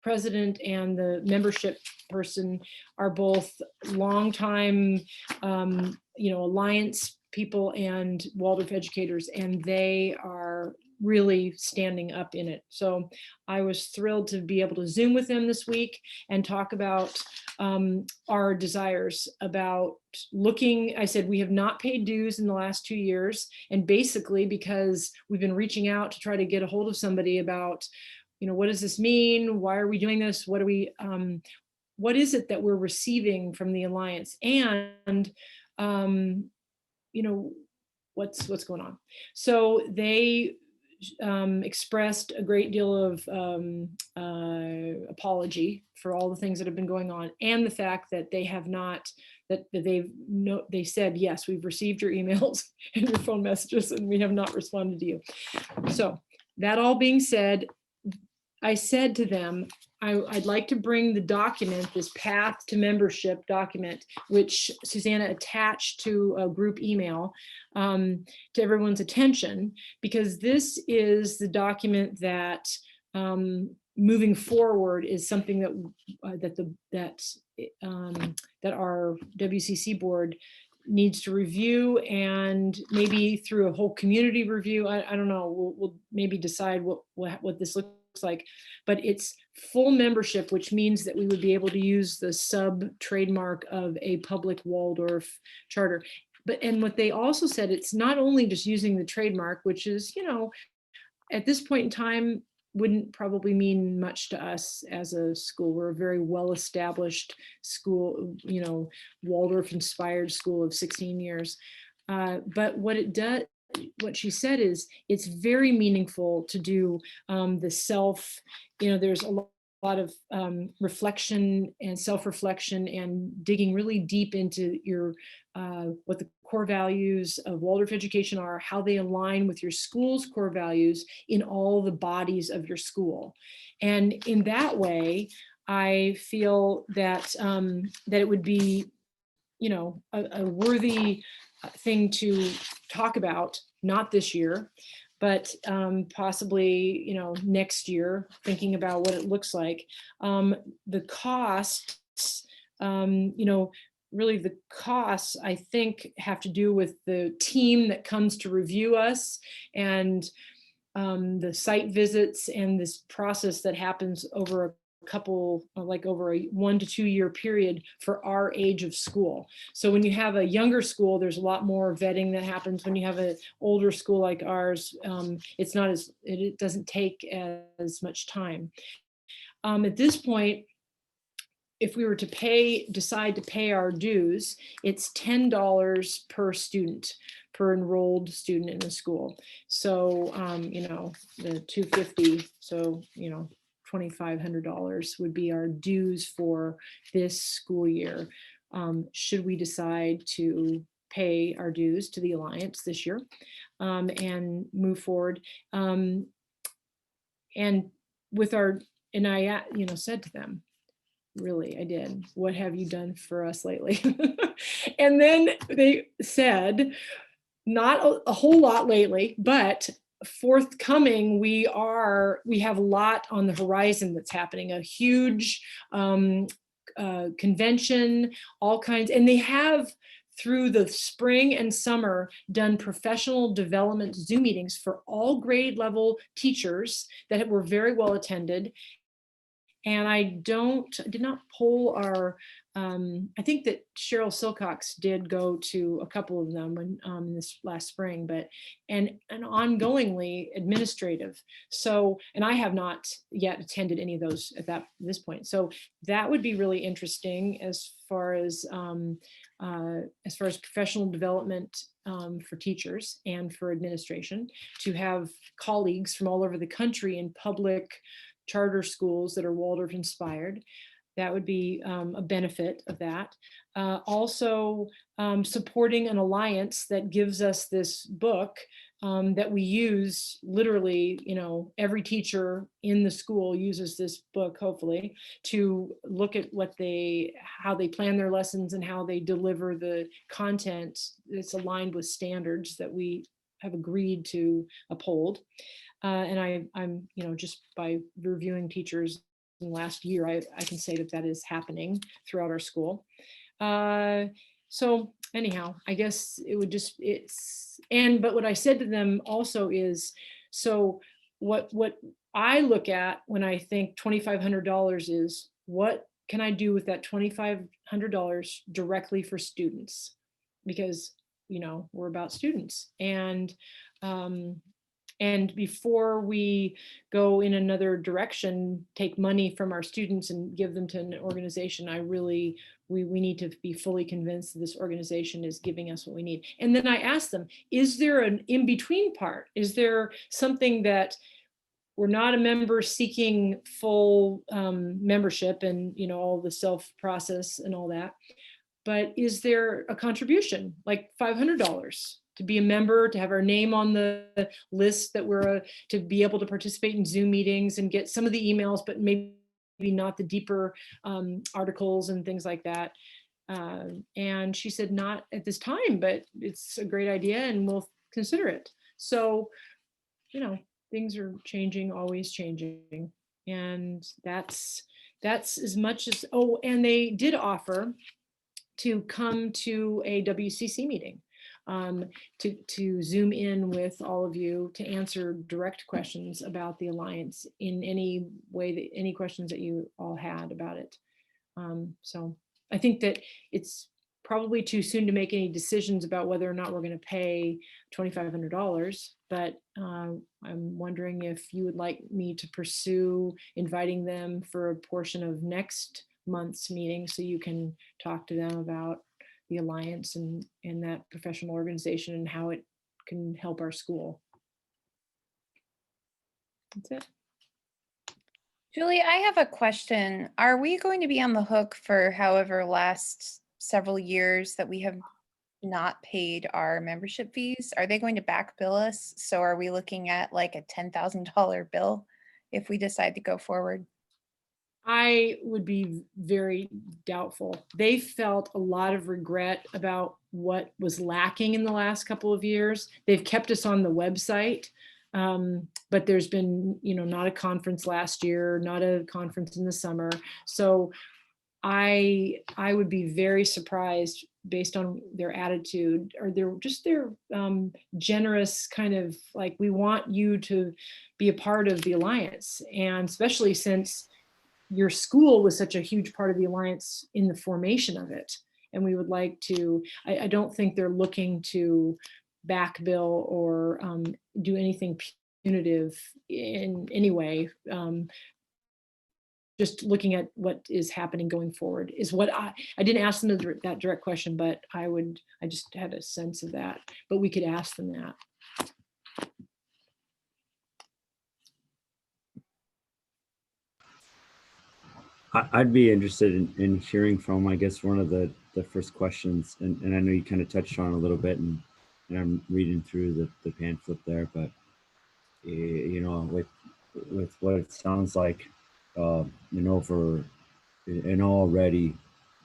president and the membership person are both longtime Alliance people and Waldorf educators, and they are really standing up in it. So I was thrilled to be able to Zoom with them this week and talk about our desires about looking. I said, we have not paid dues in the last 2 years. And basically because we've been reaching out to try to get a hold of somebody about, what does this mean? Why are we doing this? What is it that we're receiving from the Alliance? And, what's going on? So they expressed a great deal of apology for all the things that have been going on, and the fact that they have not, they said, yes, we've received your emails and your phone messages, and we have not responded to you. So that all being said, I said to them, I'd like to bring the document, this path to membership document, which Susanna attached to a group email, to everyone's attention, because this is the document that moving forward is something that our WCC board needs to review, and maybe through a whole community review. I don't know. We'll maybe decide what this looks like, but it's full membership, which means that we would be able to use the sub trademark of a public Waldorf charter. And what they also said, it's not only just using the trademark, which is, at this point in time, wouldn't probably mean much to us as a school. We're a very well-established school, Waldorf inspired school of 16 years. But what it does, what she said is, it's very meaningful to do the self, there's a lot of reflection and self-reflection and digging really deep into your what the core values of Waldorf education are, how they align with your school's core values in all the bodies of your school. And in that way, I feel that that it would be, a worthy thing to talk about, not this year, but possibly, next year, thinking about what it looks like. The costs, really the costs, I think, have to do with the team that comes to review us, and the site visits, and this process that happens over a couple, over a 1 to 2 year period for our age of school. So when you have a younger school, there's a lot more vetting that happens. When you have an older school like ours, it doesn't take as much time. At this point, if we were to decide to pay our dues, it's $10 per student, per enrolled student in the school. So, you know, the 250, so, you know, $2,500 would be our dues for this school year. Should we decide to pay our dues to the Alliance this year and move forward? And with our, and I, you know, said to them, really, I did. What have you done for us lately? And then they said, not a whole lot lately, but forthcoming, we have a lot on the horizon that's happening, a huge convention, all kinds, and they have through the spring and summer done professional development Zoom meetings for all grade level teachers that were very well attended. And I did not poll our, I think that Cheryl Silcox did go to a couple of them when this last spring, but, and ongoingly administrative. So, and I have not yet attended any of those at this point. So that would be really interesting as far as professional development for teachers and for administration, to have colleagues from all over the country in public charter schools that are Waldorf inspired. That would be a benefit of that. Also supporting an alliance that gives us this book that we use literally, you know, every teacher in the school uses this book, hopefully, to look at how they plan their lessons and how they deliver the content that's aligned with standards that we have agreed to uphold. And I'm, you know, just by reviewing teachers in the last year, I can say that is happening throughout our school. So anyhow, I guess it would just, but what I said to them also is, so what I look at when I think $2,500 is, what can I do with that $2,500 directly for students? Because, you know, we're about students. And before we go in another direction, take money from our students and give them to an organization, we need to be fully convinced that this organization is giving us what we need. And then I asked them, is there an in-between part? Is there something that we're not a member seeking full membership and, you know, all the self-process and all that, but is there a contribution like $500 to be a member, to have our name on the list that to be able to participate in Zoom meetings and get some of the emails, but maybe not the deeper articles and things like that. And she said, not at this time, but it's a great idea and we'll consider it. So, you know, things are changing, always changing. And that's as much as, oh, and they did offer to come to a WCC meeting, to Zoom in with all of you to answer direct questions about the Alliance in any way, any questions that you all had about it. So I think that it's probably too soon to make any decisions about whether or not we're going to pay $2,500, but I'm wondering if you would like me to pursue inviting them for a portion of next month's meeting so you can talk to them about the Alliance and that professional organization and how it can help our school. That's it. Julie, I have a question. Are we going to be on the hook for however last several years that we have not paid our membership fees? Are they going to back bill us? So are we looking at like a $10,000 bill if we decide to go forward? I would be very doubtful. They felt a lot of regret about what was lacking in the last couple of years. They've kept us on the website, but there's been, you know, not a conference last year, not a conference in the summer. So I would be very surprised based on their attitude or their generous kind of like, we want you to be a part of the Alliance. And especially since your school was such a huge part of the Alliance in the formation of it. And we would like to, I don't think they're looking to back bill or do anything punitive in any way just looking at what is happening going forward is what I didn't ask them that direct question, but I just had a sense of that, but we could ask them that. I'd be interested in hearing from, I guess, one of the first questions, and I know you kind of touched on a little bit, and I'm reading through the pamphlet there, but you know, with what it sounds like, you know, for an already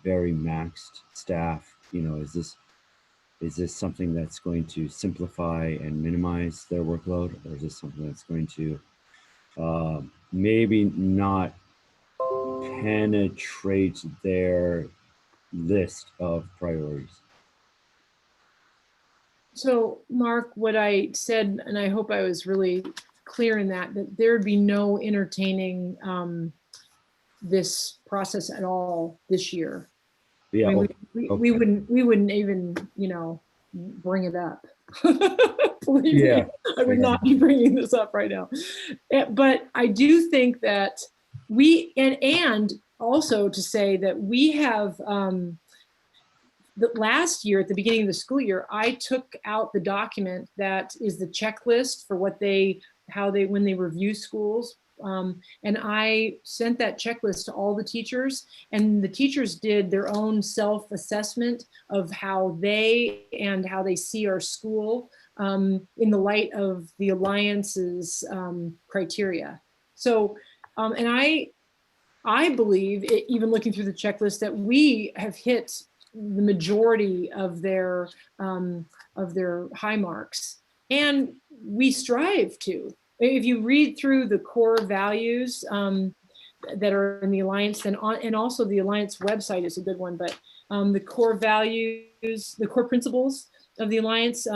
very maxed staff, you know, is this something that's going to simplify and minimize their workload, or is this something that's going to maybe not penetrate their list of priorities? So Mark, what I said, and I hope I was really clear in that there'd be no entertaining this process at all this year. Yeah. I mean, okay. we wouldn't even, you know, bring it up. Believe Yeah. me, I would not be bringing this up right now. But I do think that and also to say that we have, last year at the beginning of the school year, I took out the document that is the checklist for when they review schools. And I sent that checklist to all the teachers, and the teachers did their own self-assessment of how they see our school in the light of the Alliance's criteria. So, and I believe, even looking through the checklist, that we have hit the majority of their high marks, and we strive to. If you read through the core values that are in the Alliance, and also the Alliance website is a good one, but the core values, the core principles of the Alliance,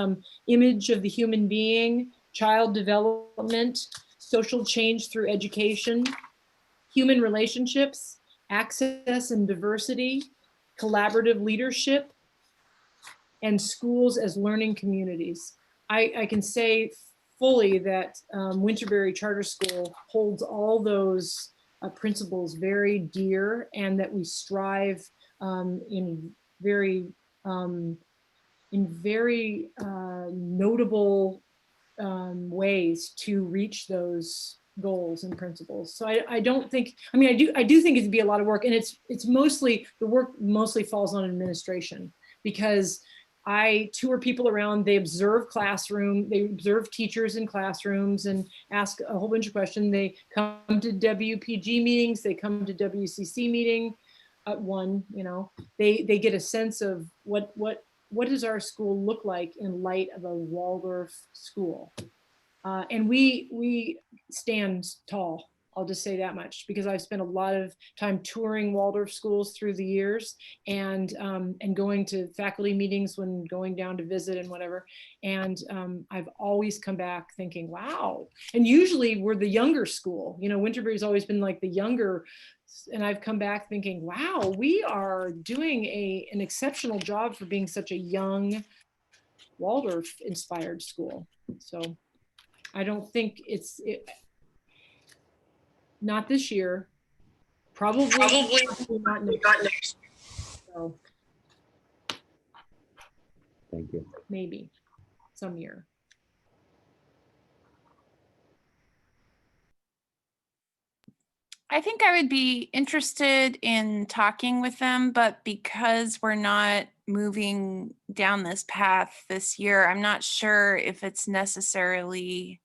image of the human being, child development, social change through education, human relationships, access and diversity, collaborative leadership, and schools as learning communities. I can say fully that Winterberry Charter School holds all those principles very dear, and that we strive in very notable ways to reach those goals and principles. So I don't think, I mean, I do think it'd be a lot of work, and it's mostly, the work mostly falls on administration, because I tour people around, they observe teachers in classrooms and ask a whole bunch of questions. They come to WPG meetings, they come to WCC meeting at one, you know, they get a sense of what does our school look like in light of a Waldorf school. And we stand tall. I'll just say that much, because I've spent a lot of time touring Waldorf schools through the years, and going to faculty meetings when going down to visit and whatever. And I've always come back thinking, wow. And usually we're the younger school. You know, Winterberry's always been like the younger, and I've come back thinking, wow, we are doing an exceptional job for being such a young Waldorf inspired school. So I don't think not this year, probably not next. So Thank you. maybe some year. I think I would be interested in talking with them, but because we're not moving down this path this year, I'm not sure if it's necessarily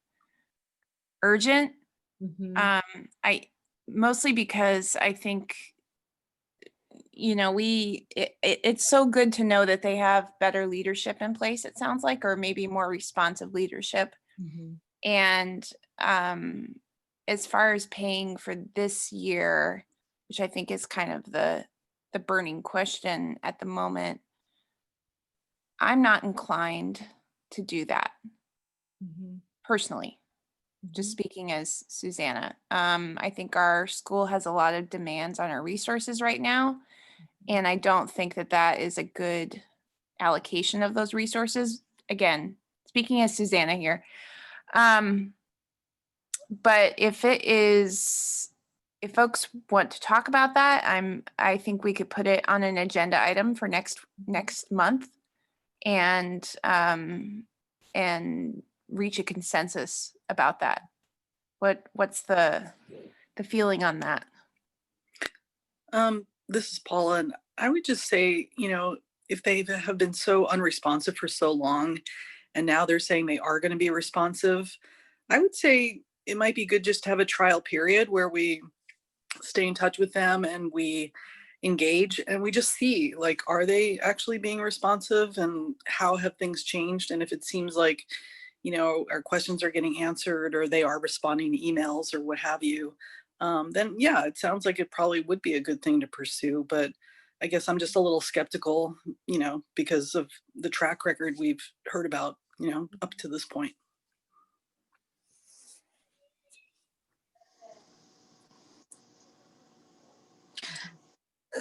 urgent. I mostly because I think, you know, it's so good to know that they have better leadership in place, it sounds like, or maybe more responsive leadership. And as far as paying for this year, which I think is kind of the burning question at the moment, I'm not inclined to do that personally. Just speaking as Susanna, I think our school has a lot of demands on our resources right now, and I don't think that is a good allocation of those resources. Again, speaking as Susanna here. But if it is if folks want to talk about that, I think we could put it on an agenda item for next month and reach a consensus about that. What's the feeling on that? This is Paula, and I would just say, if they have been so unresponsive for so long, and now they're saying they are going to be responsive, I would say it might be good just to have a trial period where we stay in touch with them and we engage and we just see, like, are they actually being responsive and how have things changed? And if it seems like, our questions are getting answered or they are responding to emails or what have you, then yeah, it sounds like it probably would be a good thing to pursue. But I guess I'm just a little skeptical, because of the track record we've heard about, up to this point.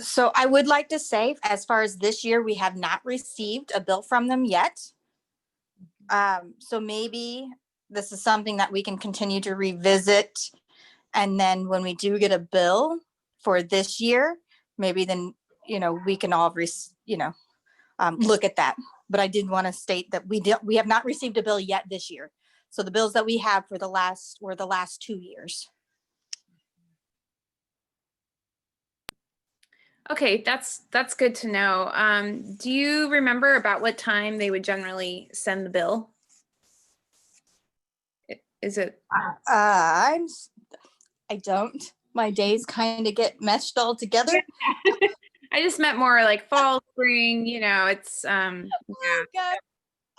So I would like to say, as far as this year, we have not received a bill from them yet. So maybe this is something that we can continue to revisit. And then when we do get a bill for this year, maybe then, we can all, look at that. But I did want to state that we have not received a bill yet this year. So the bills that we have were the last 2 years. Okay, that's good to know. Do you remember about what time they would generally send the bill? Is it? I don't. My days kind of get meshed all together. I just meant more like fall, spring. It's Oh, yeah.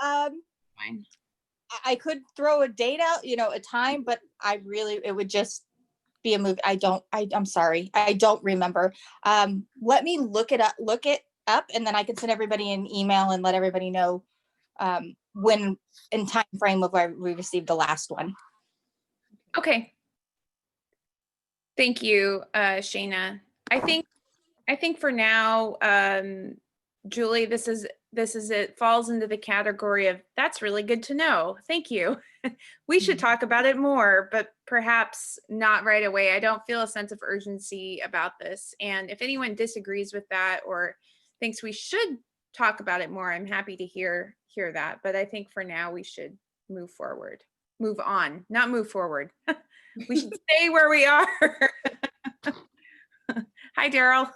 God. Fine. I could throw a date out, a time, but it would just be a movie. I'm sorry. I don't remember. Let me look it up and then I can send everybody an email and let everybody know when in time frame of where we received the last one. Okay. Thank you, Shayna. I think for now, Julie, this is it falls into the category of that's really good to know. Thank you. We should talk about it more, but perhaps not right away. I don't feel a sense of urgency about this. And if anyone disagrees with that or thinks we should talk about it more, I'm happy to hear that. But I think for now we should move on, not move forward. We should stay where we are. Hi, Daryl.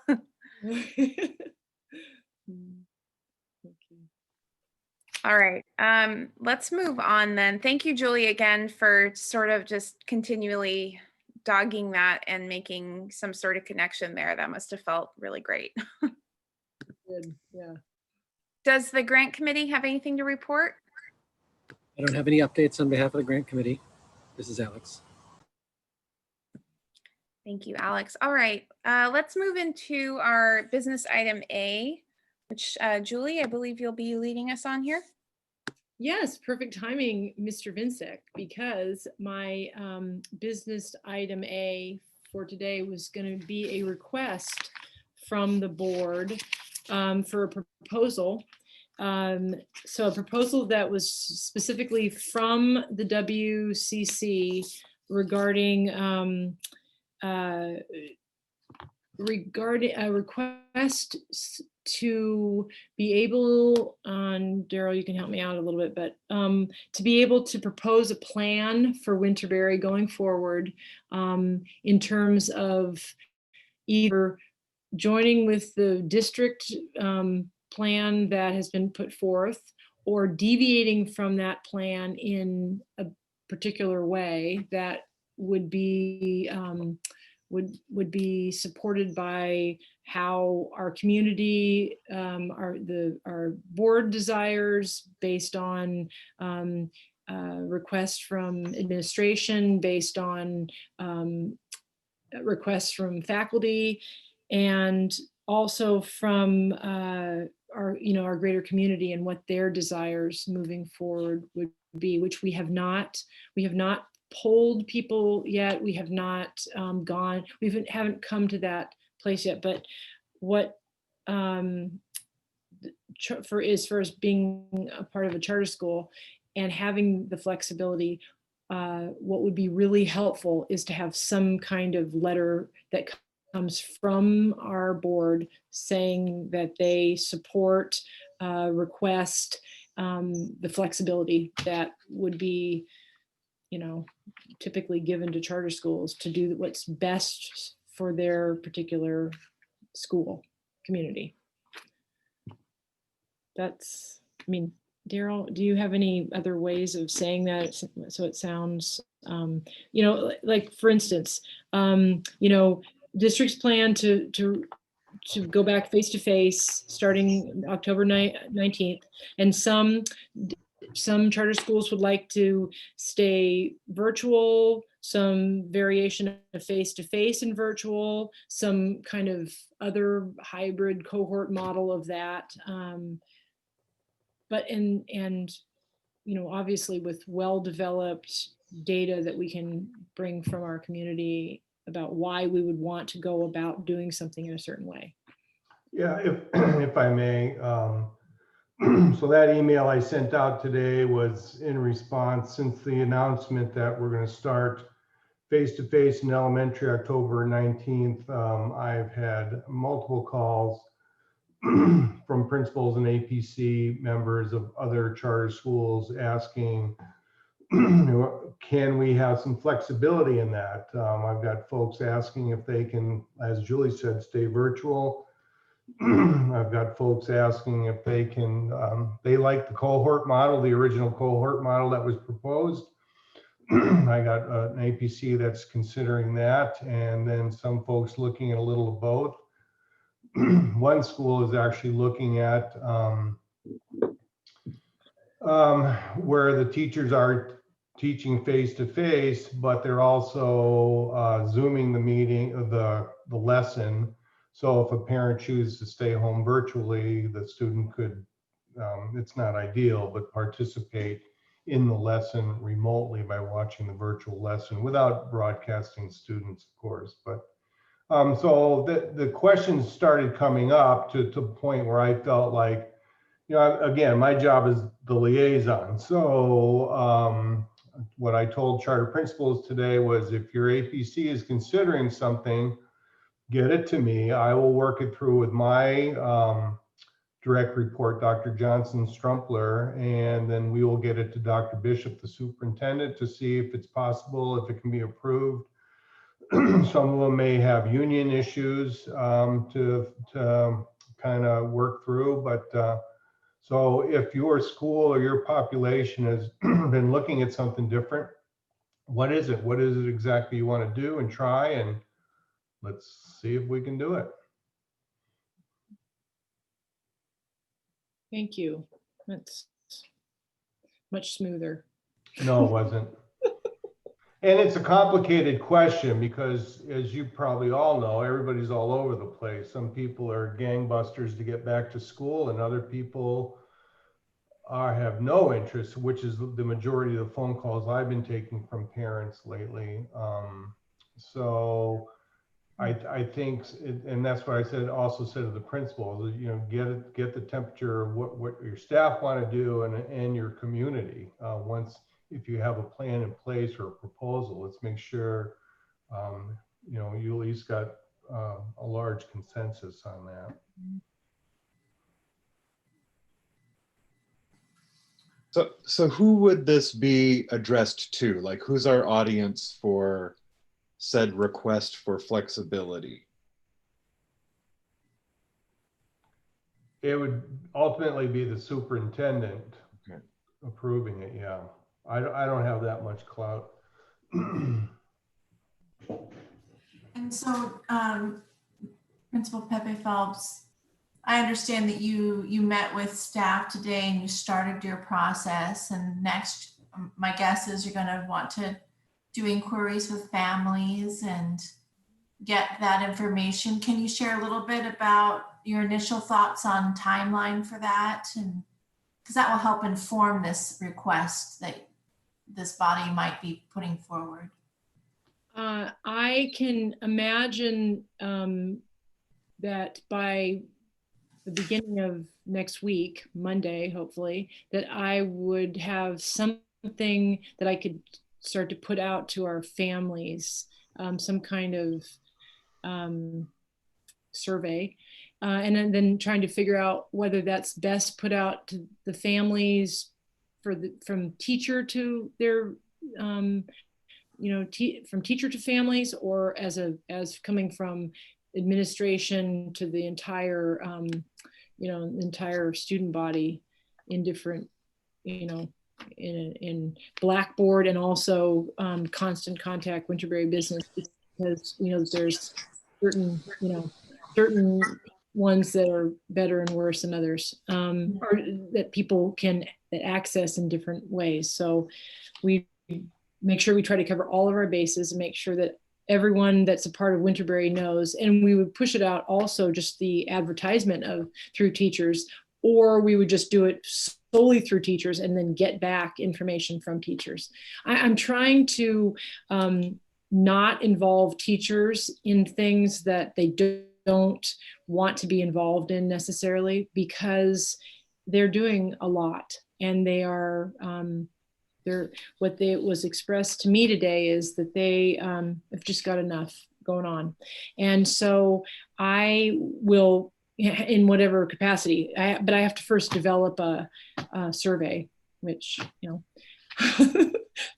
All right, let's move on then. Thank you, Julie, again for sort of just continually dogging that and making some sort of connection there. That must have felt really great. Good. Yeah. Does the grant committee have anything to report? I don't have any updates on behalf of the grant committee. This is Alex. Thank you, Alex. All right, let's move into our business item A, which Julie, I believe you'll be leading us on here. Yes, perfect timing, Mr. Vincek, because my business item A for today was going to be a request from the board for a proposal. So a proposal that was specifically from the WCC regarding a request to be able, Daryl, you can help me out a little bit, but to be able to propose a plan for Winterberry going forward in terms of either joining with the district plan that has been put forth or deviating from that plan in a particular way that would be would be supported by how our community, our board desires based on requests from administration, based on requests from faculty, and also from our greater community and what their desires moving forward would be, which we have not polled people yet. We have not haven't come to that place yet. But what for as being a part of a charter school and having the flexibility, what would be really helpful is to have some kind of letter that comes from our board saying that they support, request the flexibility that would be, typically given to charter schools to do what's best for their particular school community. That's, Daryl, do you have any other ways of saying that so it sounds, like for instance, districts plan to go back face to face starting October 19th, and some charter schools would like to stay virtual, some variation of face-to-face and virtual, some kind of other hybrid cohort model of that. But obviously with well-developed data that we can bring from our community about why we would want to go about doing something in a certain way. Yeah, if I may. So that email I sent out today was in response since the announcement that we're going to start face-to-face in elementary October 19th. I've had multiple calls from principals and APC members of other charter schools asking, can we have some flexibility in that? I've got folks asking if they can, as Julie said, stay virtual. I've got folks asking if they can, they like the cohort model, the original cohort model that was proposed. I got an APC that's considering that, and then some folks looking at a little of both. One school is actually looking at where the teachers are teaching face to face, but they're also Zooming the meeting, the lesson. So if a parent chooses to stay home virtually, the student could, it's not ideal, but participate in the lesson remotely by watching the virtual lesson without broadcasting students, of course. But so the questions started coming up to the point where I felt like, again, my job is the liaison. So what I told charter principals today was, if your APC is considering something, get it to me. I will work it through with my direct report, Dr. Johnson Strumpler, and then we will get it to Dr. Bishop, the superintendent, to see if it's possible, if it can be approved. Some of them may have union issues to kind of work through, but so if your school or your population has been looking at something different, what is it? What is it exactly you want to do and try, and let's see if we can do it. Thank you. That's much smoother. No, it wasn't. And it's a complicated question because, as you probably all know, everybody's all over the place. Some people are gangbusters to get back to school, and other people have no interest, which is the majority of the phone calls I've been taking from parents lately. So I think, and that's what I said, also said to the principals, get the temperature of what your staff want to do and your community. If you have a plan in place or a proposal, let's make sure, you at least got a large consensus on that. So who would this be addressed to? Like, who's our audience for said request for flexibility? It would ultimately be the superintendent approving it. Yeah, I don't have that much clout. And so, Principal Pepe Phelps, I understand that you met with staff today and you started your process, and next, my guess is you're going to want to do inquiries with families and get that information. Can you share a little bit about your initial thoughts on timeline for that? And because that will help inform this request that this body might be putting forward. I can imagine that by the beginning of next week, Monday, hopefully, that I would have something that I could start to put out to our families some kind of survey, and then trying to figure out whether that's best put out to the families from teacher to their from teacher to families, or as coming from administration to the entire entire student body in different, in Blackboard, and also constant contact Winterberry business, because there's certain ones that are better and worse than others, or that people can access in different ways. So we make sure we try to cover all of our bases and make sure that everyone that's a part of Winterberry knows. And we would push it out also, just the advertisement through teachers, or we would just do it solely through teachers and then get back information from teachers. I'm trying to not involve teachers in things that they don't want to be involved in necessarily, because they're doing a lot, and they are what was expressed to me today is that they have just got enough going on. And so I will, in whatever capacity, but I have to first develop a survey, which,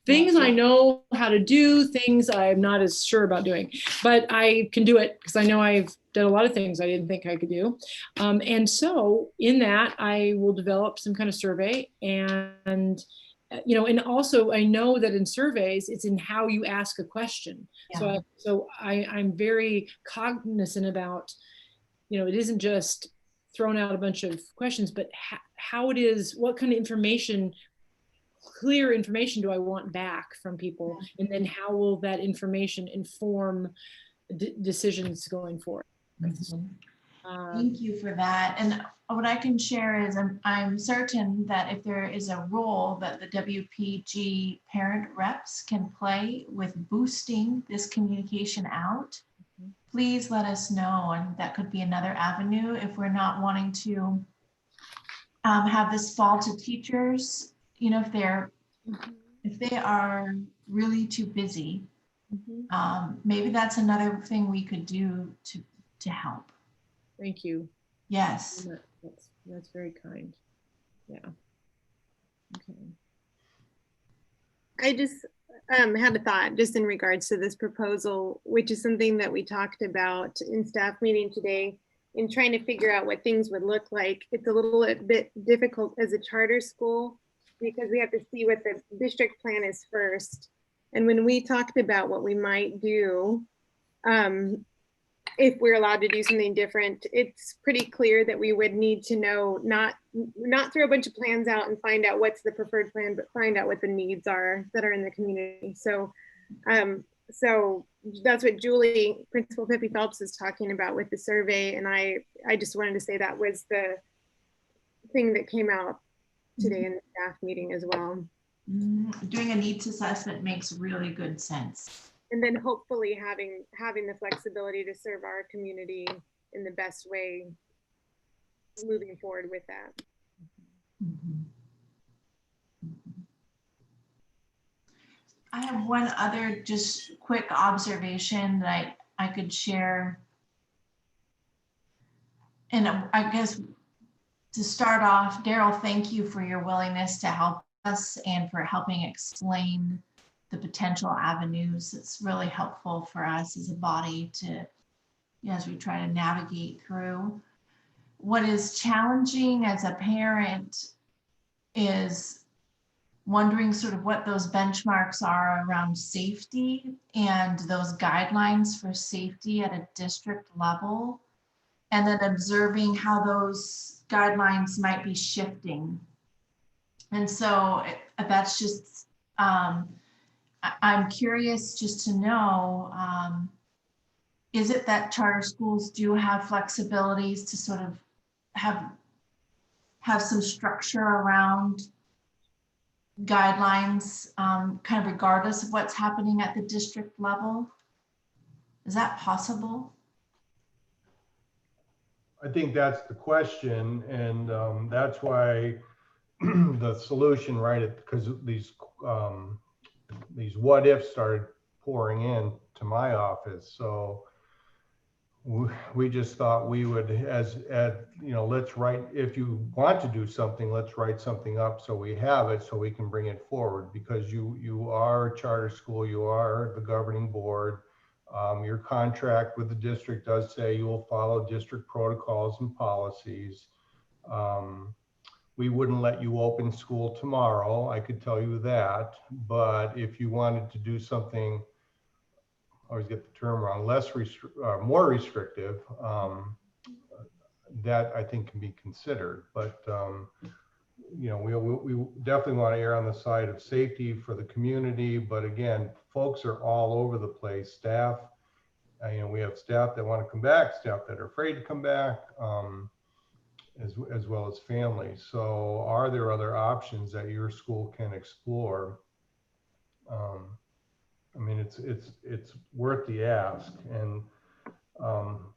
things I know how to do, things I'm not as sure about doing, but I can do it because I know I've done a lot of things I didn't think I could do. And so in that, I will develop some kind of survey, and and also I know that in surveys, it's in how you ask a question. Yeah. So I'm very cognizant about, it isn't just throwing out a bunch of questions, but how it is, what kind of information, clear information do I want back from people? And then how will that information inform decisions going forward? Thank you for that. And what I can share is I'm certain that if there is a role that the WPG parent reps can play with boosting this communication out, please let us know. And that could be another avenue if we're not wanting to have this fall to teachers, if they are really too busy, maybe that's another thing we could do to help. Thank you. Yes. That's very kind. Yeah. Okay. I just had a thought just in regards to this proposal, which is something that we talked about in staff meeting today, in trying to figure out what things would look like. It's a little bit difficult as a charter school because we have to see what the district plan is first. And when we talked about what we might do, if we're allowed to do something different, it's pretty clear that we would need to know, not throw a bunch of plans out and find out what's the preferred plan, but find out what the needs are that are in the community. So, so that's what Julie, Principal Pippi Phelps, is talking about with the survey. And I just wanted to say that was the thing that came out today in the staff meeting as well. Doing a needs assessment makes really good sense. And then hopefully having the flexibility to serve our community in the best way moving forward with that. I have one other just quick observation that I could share. And I guess to start off, Daryl, thank you for your willingness to help us and for helping explain the potential avenues. It's really helpful for us as a body to, as we try to navigate through. What is challenging as a parent is wondering sort of what those benchmarks are around safety and those guidelines for safety at a district level, and then observing how those guidelines might be shifting. And so that's just, I'm curious just to know, is it that charter schools do have flexibilities to sort of have some structure around guidelines, kind of regardless of what's happening at the district level? Is that possible? I think that's the question, and that's why the solution, right? Because these these what ifs started pouring in to my office. So we just thought we would, as you know, let's write, if you want to do something, let's write something up so we have it, so we can bring it forward, because you are a charter school, you are the governing board. Your contract with the district does say you will follow district protocols and policies. We wouldn't let you open school tomorrow, I could tell you that. But if you wanted to do something, I always get the term wrong, more restrictive, that I think can be considered. But you know, we definitely want to err on the side of safety for the community. But again, folks are all over the place. Staff, you know, we have staff that want to come back, staff that are afraid to come back, as well as families. So are there other options that your school can explore? I mean, it's worth the ask. And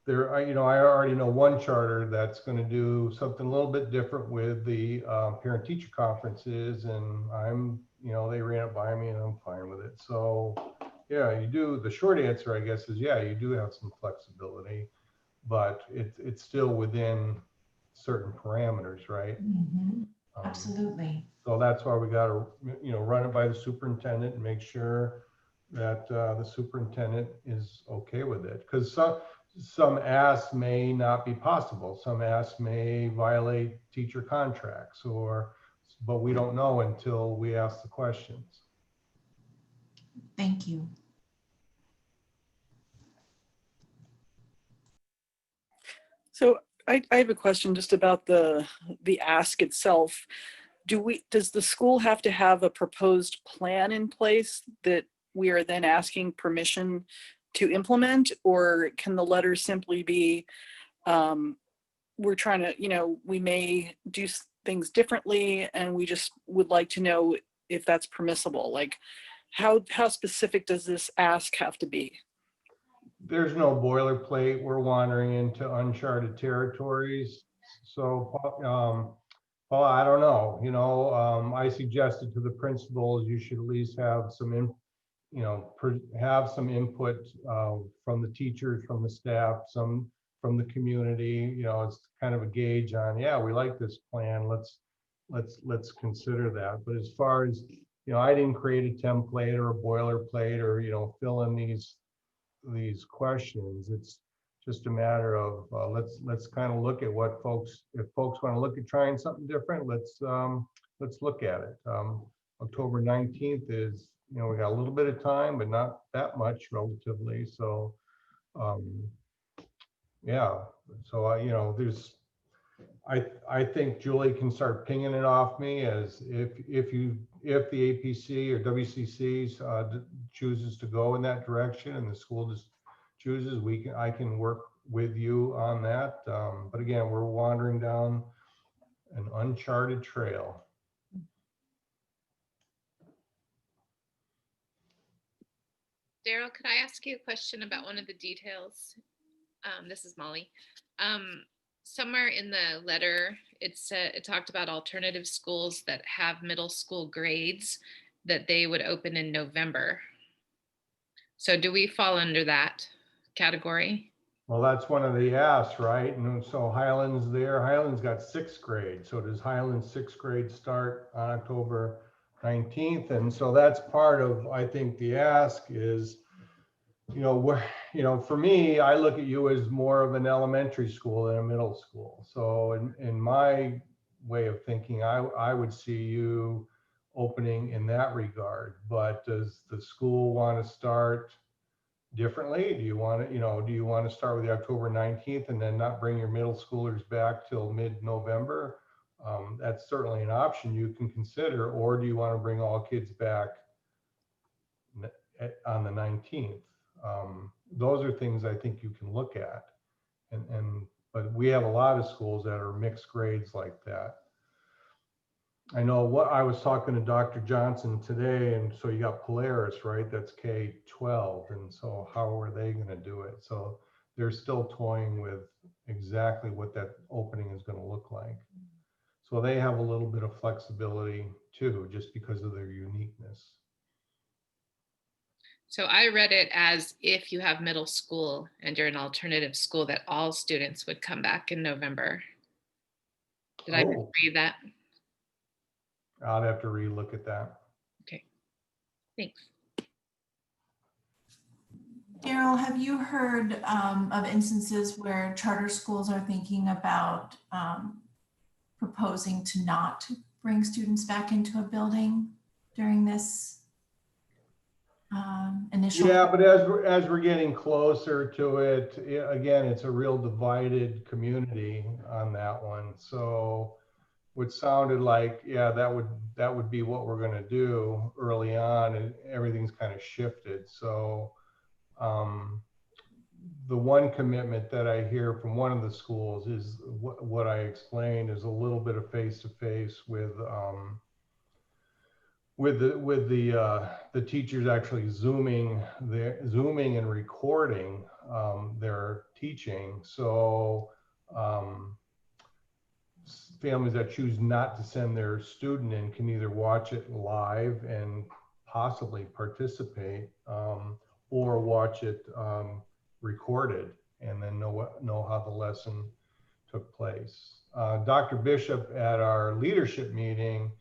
you know, I already know one charter that's going to do something a little bit different with the parent-teacher conferences, and you know, they ran it by me, and I'm fine with it. So yeah, you do. The short answer, I guess, is yeah, you do have some flexibility, but it's still within certain parameters, right? Absolutely. So that's why we got to, you know, run it by the superintendent and make sure that the superintendent is okay with it. Because some asks may not be possible. Some asks may violate teacher contracts, but we don't know until we ask the questions. Thank you. So I have a question just about the ask itself. Does the school have to have a proposed plan in place that we are then asking permission to implement, or can the letter simply be, we're trying to, you know, we may do things differently and we just would like to know if that's permissible? Like, how specific does this ask have to be? There's no boilerplate. We're wandering into uncharted territories. So, Paul, I don't know. You know, I suggested to the principals you should at least have some have some input from the teachers, from the staff, some from the community. You know, it's kind of a gauge on, yeah, we like this plan. Let's consider that. But as far as, you know, I didn't create a template or a boilerplate or, you know, fill in these questions. It's just a matter of let's kind of look at what if folks want to look at trying something different, let's look at it. October 19th is, you know, we got a little bit of time, but not that much relatively. So yeah, so you know, I think Julie can start pinging it off me as if the APC or WCCs chooses to go in that direction and the school just chooses, I can work with you on that. But again, we're wandering down an uncharted trail. Daryl, could I ask you a question about one of the details? This is Molly. Somewhere in the letter, it talked about alternative schools that have middle school grades that they would open in November. So do we fall under that category? Well, that's one of the asks, right? And so Highlands got 6th grade. So does Highlands 6th grade start on October 19th? And so that's part of, I think, the ask is, you know, for me, I look at you as more of an elementary school than a middle school. So in my way of thinking, I would see you opening in that regard. But does the school want to start differently? Do you want to start with the October 19th and then not bring your middle schoolers back till mid-November? That's certainly an option you can consider. Or do you want to bring all kids back on the 19th? Those are things I think you can look at. But we have a lot of schools that are mixed grades like that. I know what I was talking to Dr. Johnson today, and so you got Polaris, right? That's K-12, and so how are they going to do it? So they're still toying with exactly what that opening is going to look like. So they have a little bit of flexibility too, just because of their uniqueness. So I read it as if you have middle school and you're an alternative school, that all students would come back in November. Did I Oh, read that? I'll have to relook at that. Okay, thanks. Daryl, have you heard of instances where charter schools are thinking about proposing to not bring students back into a building during this initial? Yeah, but as we're getting closer to it, again, it's a real divided community on that one. So what sounded like, yeah, that would be what we're going to do early on, and everything's kind of shifted. So the one commitment that I hear from one of the schools is what I explained, is a little bit of face-to-face with the teachers actually zooming and recording their teaching. So families that choose not to send their student in can either watch it live and possibly participate, or watch it recorded and then know how the lesson took place. Dr. Bishop at our leadership meeting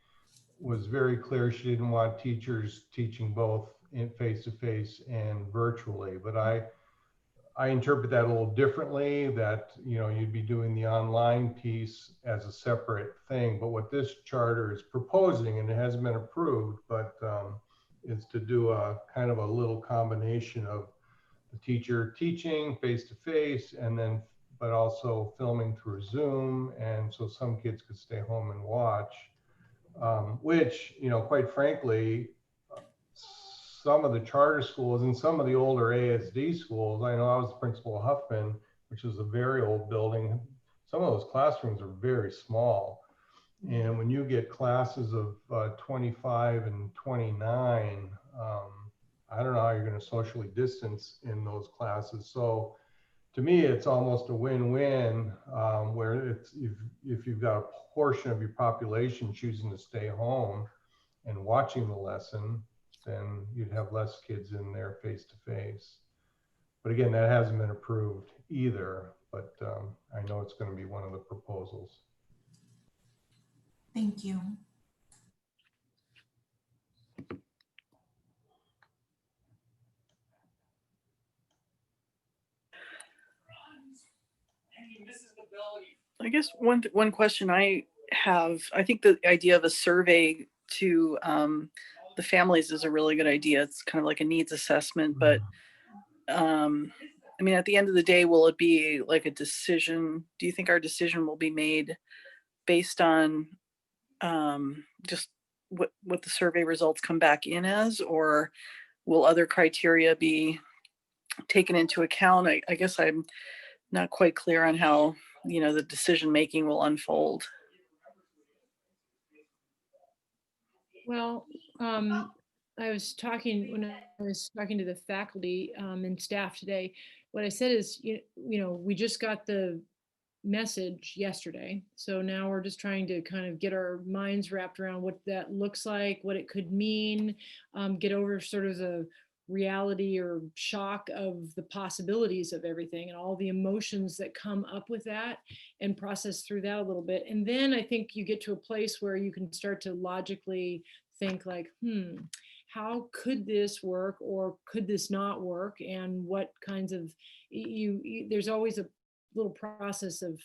was very clear. She didn't want teachers teaching both in face-to-face and virtually, but I interpret that a little differently, that, you know, you'd be doing the online piece as a separate thing. But what this charter is proposing, and it hasn't been approved, but is to do a kind of a little combination of the teacher teaching face-to-face, and then but also filming through Zoom, and so some kids could stay home and watch, which, you know, quite frankly, some of the charter schools and some of the older ASD schools, I know I was the principal of Huffman, which is a very old building. Some of those classrooms are very small. And when you get classes of 25 and 29, I don't know how you're going to socially distance in those classes. So to me, it's almost a win-win, where it's if you've got a portion of your population choosing to stay home and watching the lesson, then you'd have less kids in there face-to-face. But again, that hasn't been approved either, but I know it's going to be one of the proposals. Thank you. I guess one question I have, I think the idea of a survey to the families is a really good idea. It's kind of like a needs assessment, but I mean, at the end of the day, will it be like a decision? Do you think our decision will be made based on just what the survey results come back in as, or will other criteria be taken into account? I guess I'm not quite clear on how, you know, the decision making will unfold. Well, I was talking when I was talking to the faculty and staff today. What I said is, you know, we just got the message yesterday, so now we're just trying to kind of get our minds wrapped around what that looks like, what it could mean, get over sort of the reality or shock of the possibilities of everything and all the emotions that come up with that, and process through that a little bit. And then I think you get to a place where you can start to logically think like, how could this work, or could this not work, and what kinds of there's always a little process of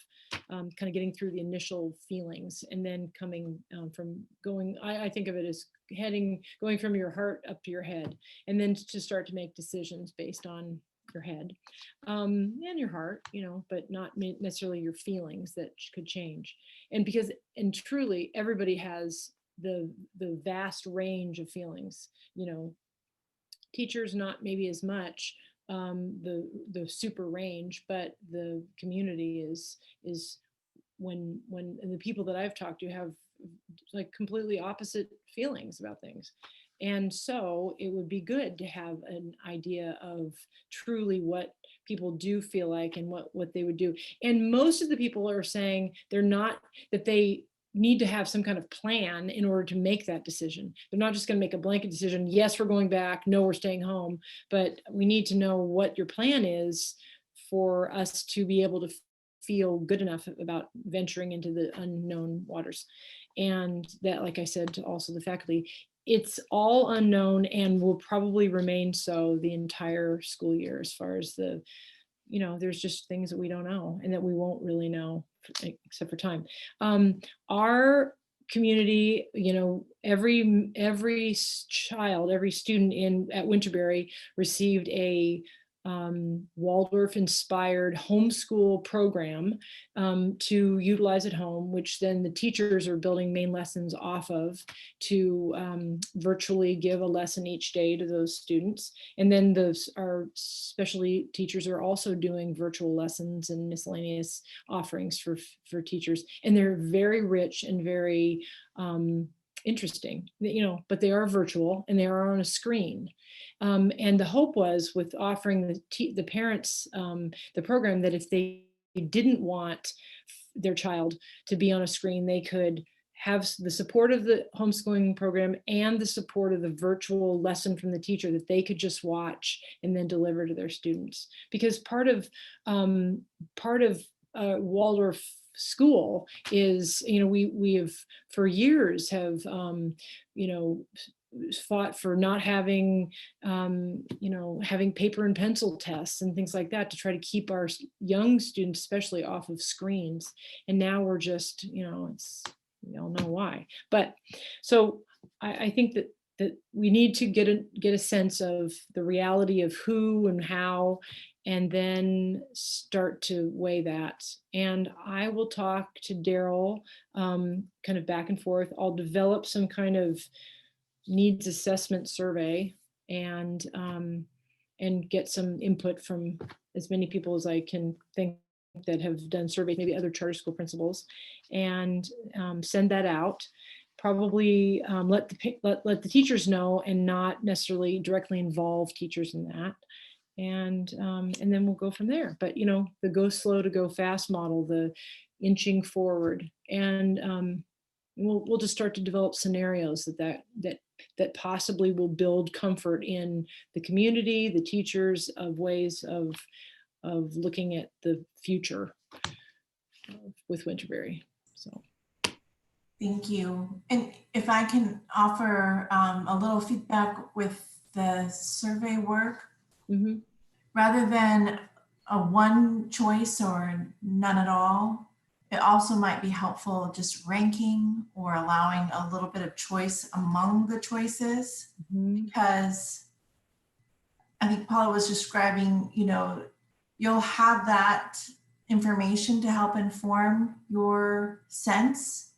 kind of getting through the initial feelings, and then coming from going, I think of it as going from your heart up to your head, and then to start to make decisions based on your head and your heart, you know, but not necessarily your feelings that could change. And truly everybody has the vast range of feelings, you know, teachers not maybe as much, the super range, but the community is when the people that I've talked to have like completely opposite feelings about things. And so it would be good to have an idea of truly what people do feel like and what they would do. And most of the people are saying they're not, that they need to have some kind of plan in order to make that decision. They're not just going to make a blanket decision. Yes, we're going back. No, we're staying home. But we need to know what your plan is for us to be able to feel good enough about venturing into the unknown waters. And that, like I said, to also the faculty, it's all unknown and will probably remain so the entire school year, as far as the, there's just things that we don't know and that we won't really know except for time. Our community, every child, every student at Winterberry received a Waldorf inspired homeschool program to utilize at home, which then the teachers are building main lessons off of to virtually give a lesson each day to those students. And then our specialty teachers are also doing virtual lessons and miscellaneous offerings for teachers. And they're very rich and very interesting, but they are virtual and they are on a screen. And the hope was with offering the parents the program that if they didn't want their child to be on a screen, they could have the support of the homeschooling program and the support of the virtual lesson from the teacher that they could just watch and then deliver to their students. Because part of Waldorf school is, we have for years have fought for not having having paper and pencil tests and things like that to try to keep our young students especially off of screens. And now we're just, we all know why. But so I think that we need to get a sense of the reality of who and how, and then start to weigh that. And I will talk to Daryl kind of back and forth. I'll develop some kind of needs assessment survey and get some input from as many people as I can think that have done surveys, maybe other charter school principals, and send that out. Probably let the teachers know and not necessarily directly involve teachers in that. And then we'll go from there. But the go slow to go fast model, the inching forward, and we'll just start to develop scenarios that possibly will build comfort in the community, the teachers, of ways of looking at the future with Winterberry. So. Thank you. And if I can offer a little feedback with the survey work, mm-hmm. rather than a one choice or none at all, it also might be helpful just ranking or allowing a little bit of choice among the choices, mm-hmm. because I think Paula was describing, you'll have that information to help inform your sense.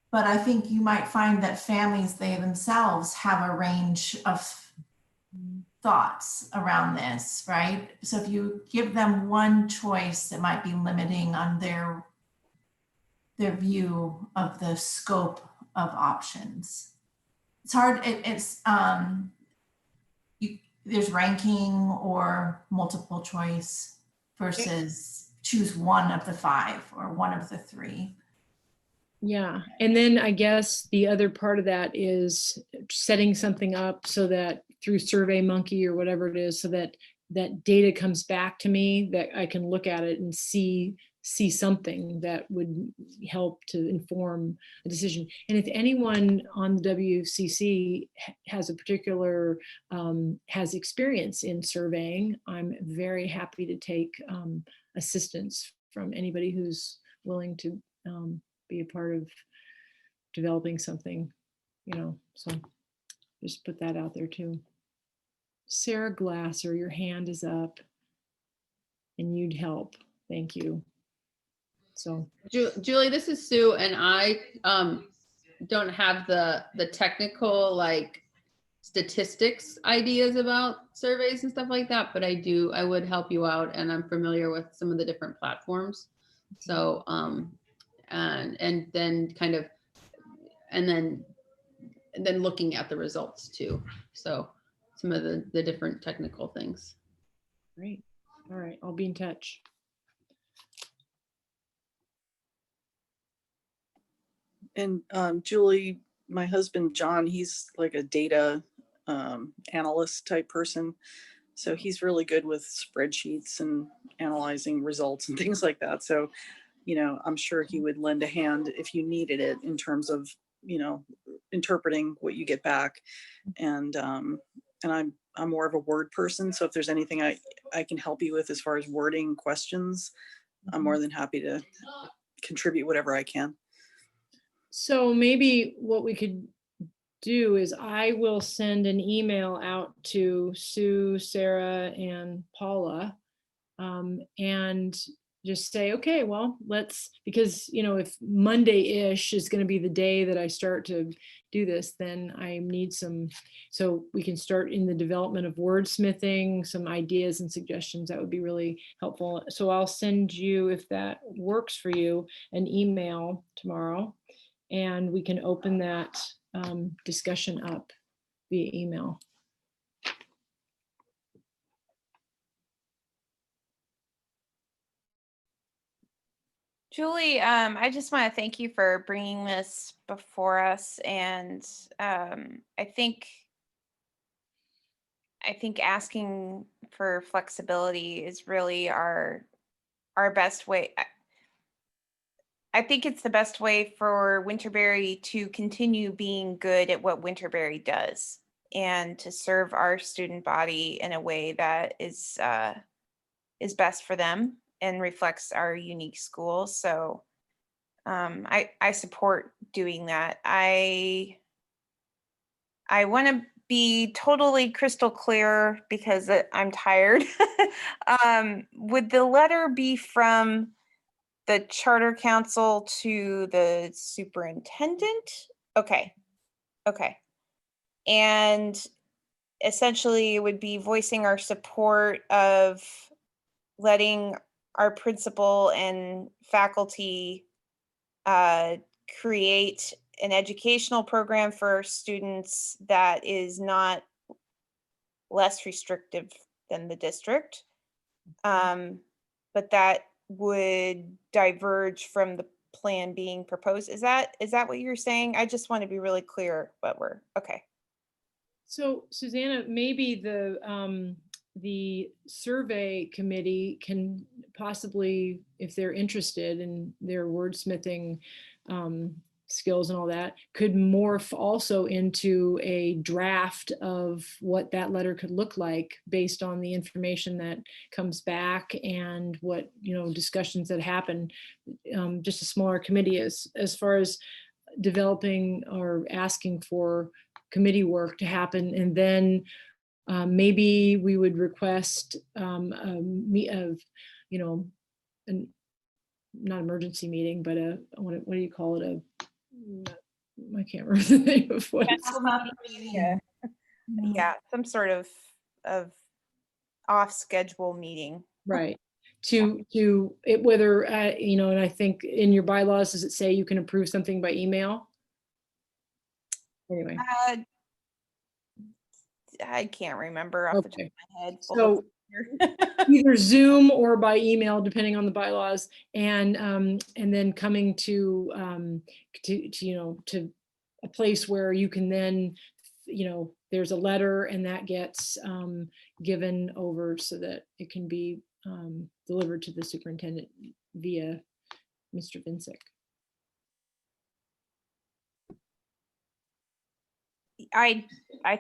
But I think you might find that families, they themselves have a range of thoughts around this, right? So if you give them one choice, it might be limiting on their view of the scope of options. It's hard. There's ranking or multiple choice versus choose one of the 5 or one of the 3. Yeah. And then I guess the other part of that is setting something up so that through SurveyMonkey or whatever it is, so that that data comes back to me, that I can look at it and see something that would help to inform a decision. And if anyone on the WCC has a particular, has experience in surveying, I'm very happy to take assistance from anybody who's willing to be a part of developing something, so just put that out there too. Sarah Glasser, your hand is up and you'd help. Thank you. So Julie, this is Sue, and I don't have the technical statistics ideas about surveys and stuff like that, but I would help you out, and I'm familiar with some of the different platforms. So and then looking at the results too. So some of the different technical things. Great. All right, I'll be in touch. And Julie, my husband, John, he's like a data analyst type person. So he's really good with spreadsheets and analyzing results and things like that. So, you know, I'm sure he would lend a hand if you needed it in terms of, you know, interpreting what you get back. And I'm more of a word person. So if there's anything I can help you with as far as wording questions, I'm more than happy to contribute whatever I can. So maybe what we could do is I will send an email out to Sue, Sarah, and Paula, and just say, okay, well, because, you know, if Monday-ish is going to be the day that I start to do this, then I need so we can start in the development of wordsmithing, some ideas and suggestions. That would be really helpful. So I'll send you, if that works for you, an email tomorrow, and we can open that discussion up via email. Julie, I just want to thank you for bringing this before us, and I think asking for flexibility is really our best way. I think it's the best way for Winterberry to continue being good at what Winterberry does, and to serve our student body in a way that is best for them and reflects our unique school. So I support doing that. I want to be totally crystal clear because I'm tired. Would the letter be from the charter council to the superintendent? Okay. And essentially it would be voicing our support of letting our principal and faculty create an educational program for students that is not less restrictive than the district, but that would diverge from the plan being proposed. Is that what you're saying? I just want to be really clear what we're, okay. So Susanna, maybe the survey committee can possibly, if they're interested in their wordsmithing skills and all that, could morph also into a draft of what that letter could look like based on the information that comes back and what, you know, discussions that happen. Just a smaller committee as far as developing or asking for committee work to happen. And then maybe we would request you know, not emergency meeting, but what do you call it? I can't remember the name of what it's Yeah, some sort of off schedule meeting. right. To it, whether you know, and I think in your bylaws, does it say you can approve something by email? Anyway. I can't remember off the top of my head. So either Zoom or by email, depending on the bylaws, and then coming to you know, to a place where you can then, you know, there's a letter and that gets given over so that it can be delivered to the superintendent via Mr. Vincic. I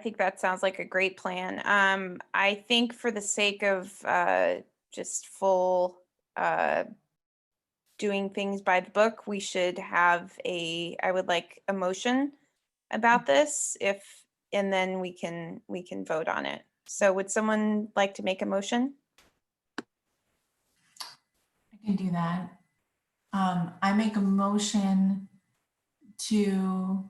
think that sounds like a great plan. I think for the sake of just full doing things by the book, we should have I would like a motion about this, and then we can vote on it. So would someone like to make a motion? I can do that. I make a motion to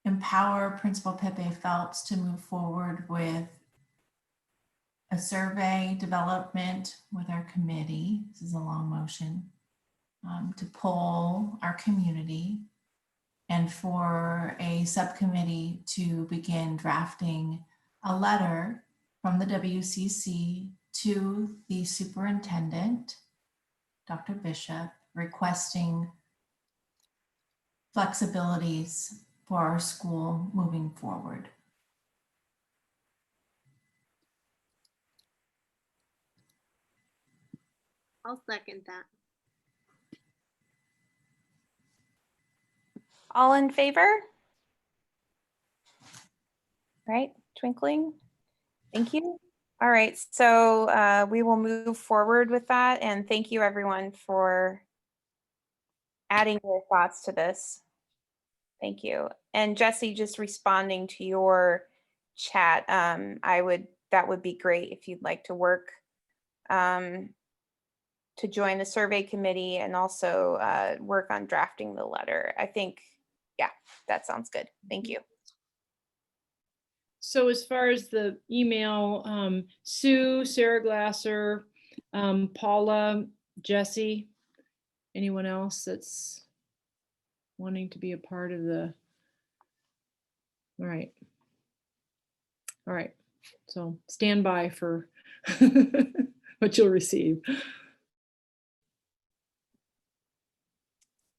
empower Principal Pepe Phelps to move forward with a survey development with our committee. This is a long motion, to poll our community, and for a subcommittee to begin drafting a letter from the WCC to the superintendent, Dr. Bishop, requesting flexibilities for our school moving forward. I'll second that. All in favor? Right, twinkling. Thank you. All right, so we will move forward with that, and thank you everyone for adding your thoughts to this. Thank you. And Jesse, just responding to your chat, that would be great if you'd like to work to join the survey committee and also work on drafting the letter. I think, yeah, that sounds good. Thank you. So as far as the email, Sue, Sarah Glasser, Paula, Jesse, anyone else that's wanting to be a part of the, all right. All right, so stand by for what you'll receive.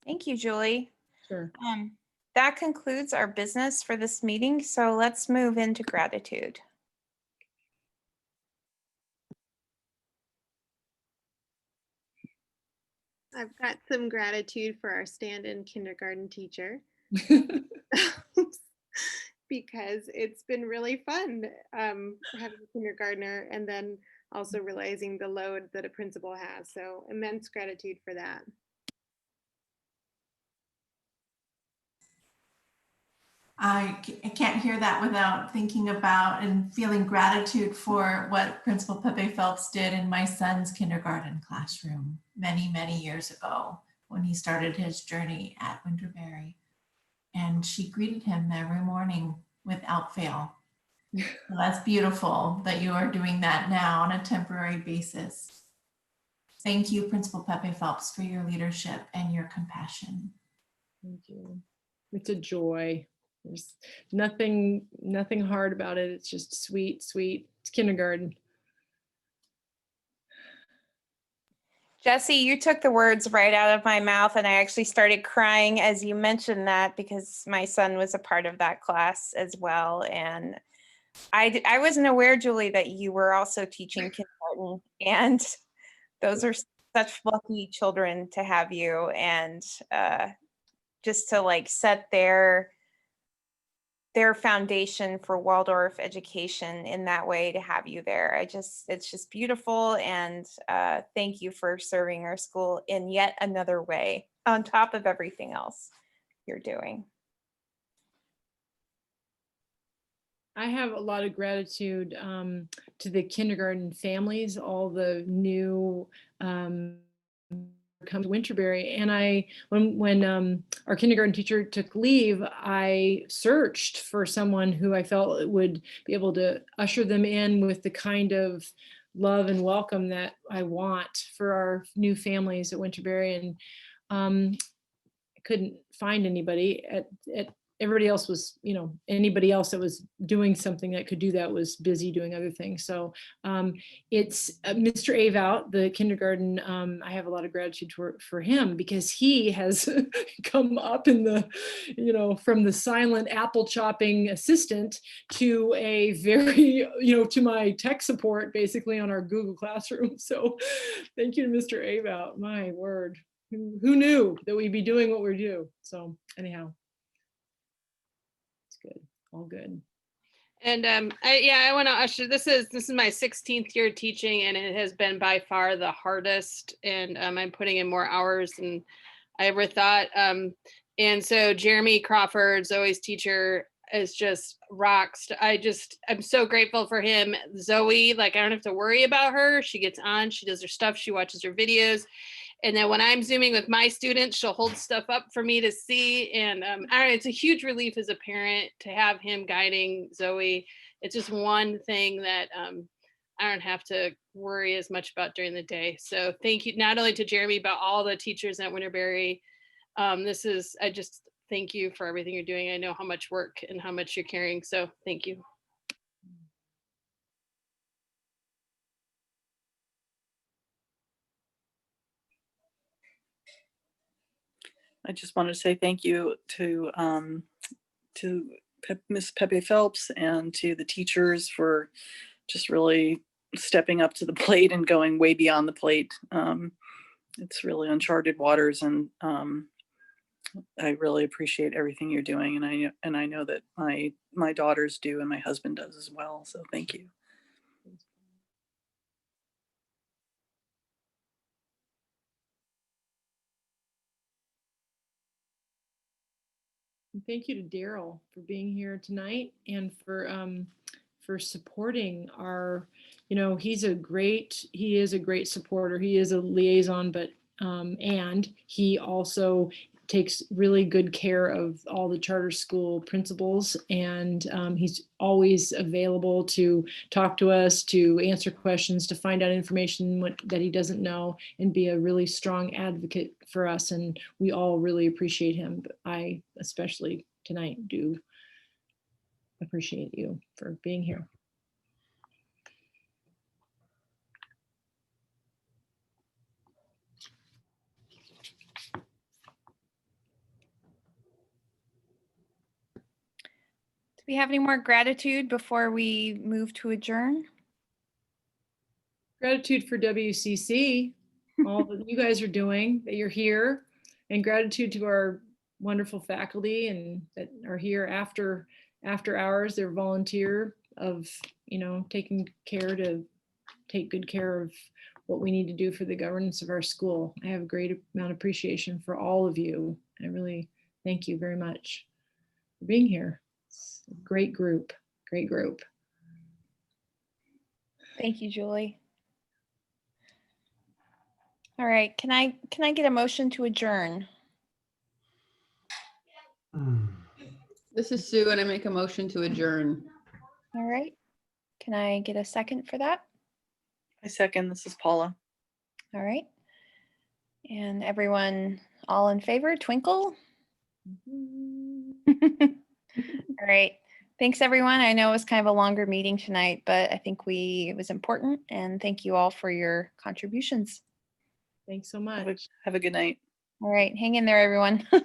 Thank you, Julie. Sure. That concludes our business for this meeting, so let's move into gratitude. I've got some gratitude for our stand-in kindergarten teacher because it's been really fun having a kindergartner and then also realizing the load that a principal has. So immense gratitude for that. I can't hear that without thinking about and feeling gratitude for what Principal Pepe Phelps did in my son's kindergarten classroom many, many years ago when he started his journey at Winterberry. And she greeted him every morning without fail. So that's beautiful that you are doing that now on a temporary basis. Thank you, Principal Pepe Phelps, for your leadership and your compassion. Thank you. It's a joy. There's nothing hard about it. It's just sweet, sweet. It's kindergarten. Jesse, you took the words right out of my mouth, and I actually started crying as you mentioned that because my son was a part of that class as well. And I wasn't aware, Julie, that you were also teaching kindergarten, and those are such lucky children to have you, and just to like set their foundation for Waldorf education in that way, to have you there. It's just beautiful. And thank you for serving our school in yet another way on top of everything else you're doing. I have a lot of gratitude to the kindergarten families, all the new come to Winterberry. And when our kindergarten teacher took leave, I searched for someone who I felt would be able to usher them in with the kind of love and welcome that I want for our new families at Winterberry. And I couldn't find anybody at everybody else was, anybody else that was doing something that could do that was busy doing other things. So it's Mr. Avout, the kindergarten. I have a lot of gratitude for him because he has come up in the, from the silent apple chopping assistant to a very, to my tech support basically on our Google Classroom. So thank you to Mr. Avout. My word. Who knew that we'd be doing what we do? So anyhow. Good, all good. And I want to usher. This is my 16th year teaching, and it has been by far the hardest. And I'm putting in more hours than I ever thought. And so Jeremy Crawford, Zoe's teacher, is just rocks. I'm so grateful for him. Zoe, like I don't have to worry about her. She gets on, she does her stuff, she watches her videos. And then when I'm Zooming with my students, she'll hold stuff up for me to see. And it's a huge relief as a parent to have him guiding Zoe. It's just one thing that I don't have to worry as much about during the day. So thank you, not only to Jeremy, but all the teachers at Winterberry. I just thank you for everything you're doing. I know how much work and how much you're carrying. So thank you. I just wanted to say thank you to Miss Pepe Phelps and to the teachers for just really stepping up to the plate and going way beyond the plate. It's really uncharted waters, and I really appreciate everything you're doing, and I know that my daughters do, and my husband does as well. So thank you. And thank you to Daryl for being here tonight and for supporting our, he is a great supporter. He is a liaison, but and he also takes really good care of all the charter school principals, and he's always available to talk to us, to answer questions, to find out information that he doesn't know, and be a really strong advocate for us. And we all really appreciate him. But I especially tonight do appreciate you for being here. Do we have any more gratitude before we move to adjourn? Gratitude for WCC, all that you guys are doing, that you're here, and gratitude to our wonderful faculty and that are here after hours. They're volunteer of, taking care to take good care of what we need to do for the governance of our school. I have a great amount of appreciation for all of you. I really thank you very much for being here. It's a great group, great group. Thank you, Julie. All right, can I get a motion to adjourn? This is Sue, and I make a motion to adjourn. All right, can I get a second for that? I second. This is Paula. All right, and everyone all in favor, twinkle. All right, thanks everyone. I know it was kind of a longer meeting tonight, but I think it was important, and thank you all for your contributions. Thanks so much. Have a good night. All right, hang in there, everyone.